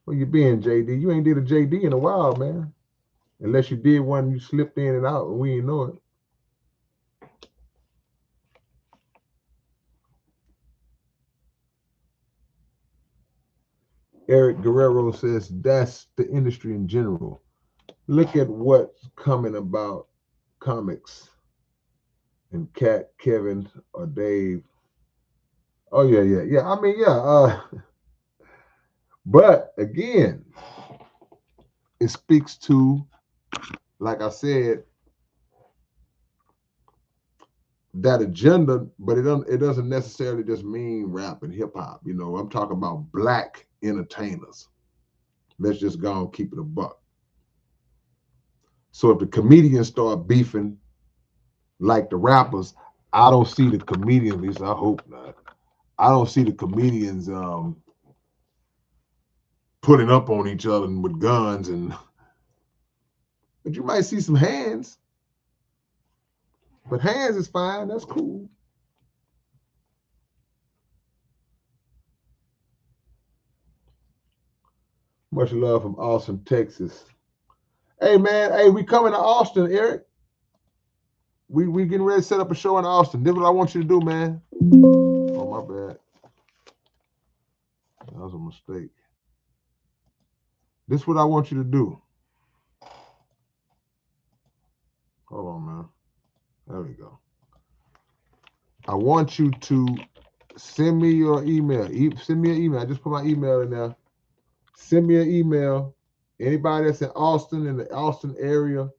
Where you been, JD? You ain't did a JD in a while, man. Unless you did one, you slipped in and out, and we ain't know it. Eric Guerrero says that's the industry in general. Look at what's coming about comics and Cat, Kevin, or Dave. Oh yeah. I mean, yeah. But again, it speaks to, like I said, that agenda, but it doesn't necessarily just mean rap and hip hop. I'm talking about black entertainers. Let's just go and keep it a buck. So if the comedians start beefing like the rappers, I don't see the comedians, at least I hope not. I don't see the comedians putting up on each other with guns but you might see some hands. But hands is fine, that's cool. Much love from Austin, Texas. Hey man, we coming to Austin, Eric. We getting ready to set up a show in Austin. This is what I want you to do, man. Oh, my bad. That was a mistake. This is what I want you to do. Hold on, man. There we go. I want you to send me your email. Send me an email. I just put my email in there. Send me an email. Anybody that's in Austin, in the Austin area,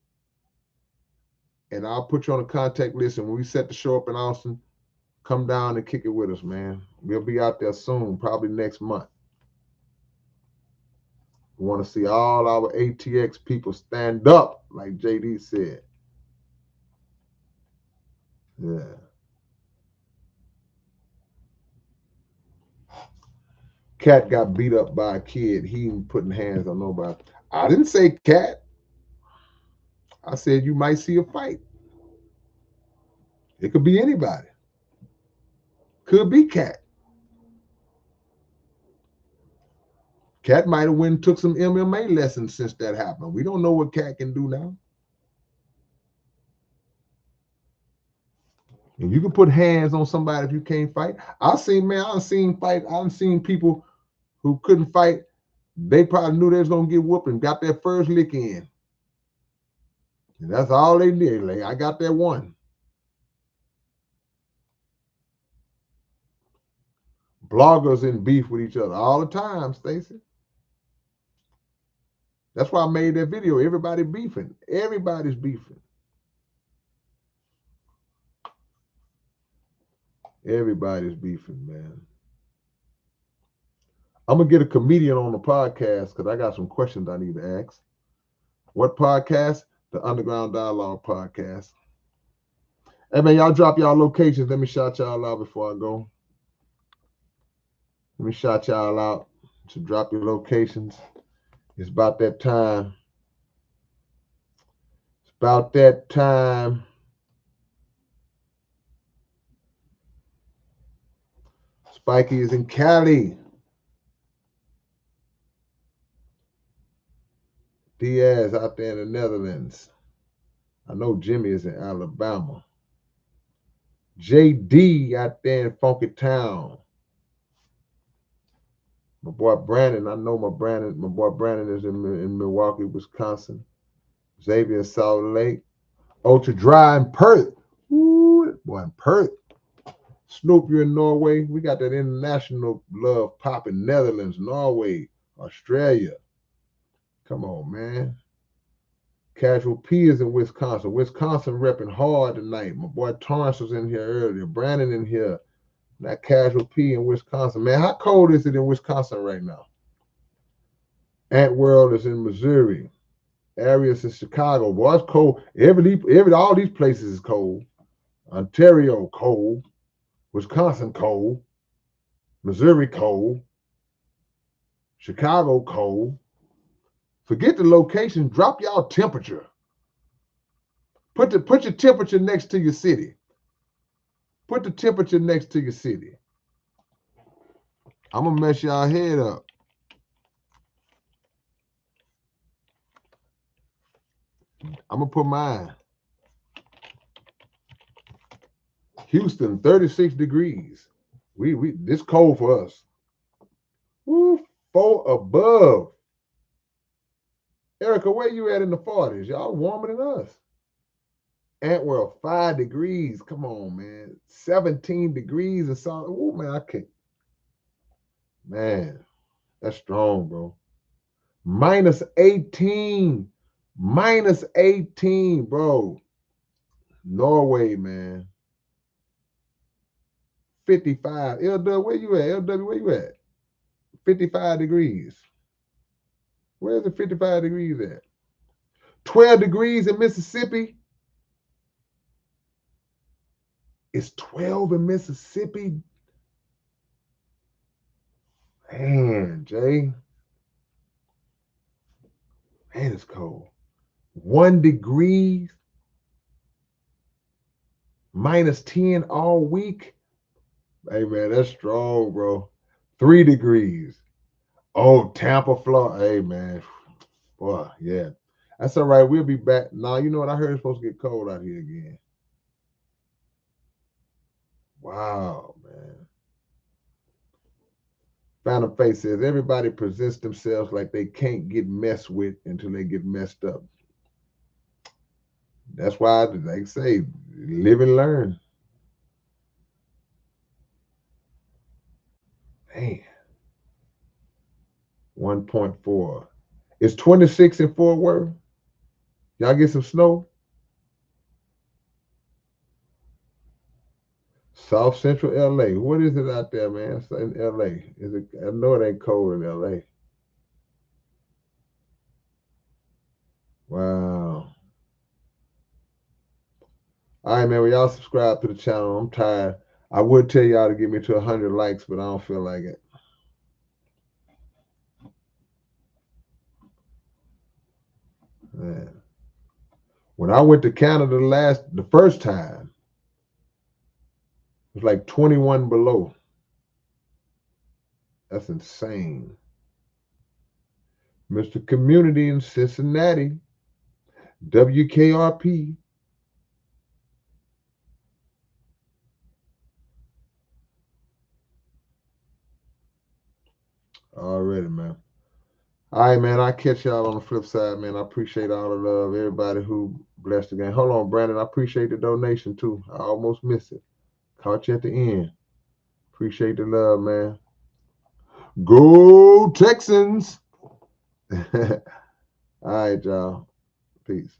and I'll put you on the contact list. And when we set the show up in Austin, come down and kick it with us, man. We'll be out there soon, probably next month. We want to see all our ATX people stand up, like JD said. Yeah. Cat got beat up by a kid. He ain't putting hands on nobody. I didn't say Cat. I said you might see a fight. It could be anybody. Could be Cat. Cat might have went and took some MMA lessons since that happened. We don't know what Cat can do now. And you can put hands on somebody if you can't fight. I've seen people who couldn't fight. They probably knew they was gonna get whooped and got their first lick in. And that's all they did. Like, I got that one. Bloggers in beef with each other all the time, Stacy. That's why I made that video. Everybody beefing. Everybody's beefing. Everybody's beefing, man. I'm gonna get a comedian on the podcast because I got some questions I need to ask. What podcast? The Underground Dialogue podcast. Hey man, y'all drop y'all locations. Let me shout y'all out before I go. Let me shout y'all out. So drop your locations. It's about that time. It's about that time. Spikey is in Cali. Diaz out there in the Netherlands. I know Jimmy is in Alabama. JD out there in Funky Town. My boy Brandon, I know my boy Brandon is in Milwaukee, Wisconsin. Xavier Salt Lake. Ultra Dry in Perth. Ooh, boy in Perth. Snoop, you're in Norway. We got that international love popping. Netherlands, Norway, Australia. Come on, man. Casual P is in Wisconsin. Wisconsin repping hard tonight. My boy Torrance was in here earlier. Brandon in here. That Casual P in Wisconsin. Man, how cold is it in Wisconsin right now? Ant World is in Missouri. Arius is Chicago. Boy, it's cold. All these places is cold. Ontario cold. Wisconsin cold. Missouri cold. Chicago cold. Forget the location. Drop y'all temperature. Put your temperature next to your city. Put the temperature next to your city. I'm gonna mess y'all head up. I'm gonna put mine. Houston, 36 degrees. We this cold for us. Woo, 4 above. Erica, where you at in the 40s? Y'all warmer than us. Antwerp, 5 degrees. Come on, man. 17 degrees and solid. Oh, man, I can't. Man, that's strong, bro. Minus 18. Minus 18, bro. Norway, man. 55. LW, where you at? LW, where you at? 55 degrees. Where's the 55 degrees at? 12 degrees in Mississippi. It's 12 in Mississippi. Man, Jay. Man, it's cold. 1 degree. Minus 10 all week. Hey, man, that's strong, bro. 3 degrees. Oh, Tampa, Florida. Hey, man. Boy, yeah. That's all right. We'll be back. Now, you know what? I heard it's supposed to get cold out here again. Wow, man. Phantom Face says, everybody presents themselves like they can't get messed with until they get messed up. That's why they say, live and learn. Man. 1.4. It's 26 in Fort Worth. Y'all get some snow? South Central LA. What is it out there, man? It's in LA. Is it? I know it ain't cold in LA. Wow. All right, man. Well, y'all subscribe to the channel. I'm tired. I would tell y'all to get me to 100 likes, but I don't feel like it. Man. When I went to Canada the first time, it was like 21 below. That's insane. Mr. Community in Cincinnati, WKRP. Already, man. All right, man. I'll catch y'all on the flip side, man. I appreciate all the love, everybody who blessed again. Hold on, Brandon. I appreciate the donation, too. I almost missed it. Caught you at the end. Appreciate the love, man. Go Texans! All right, y'all. Peace.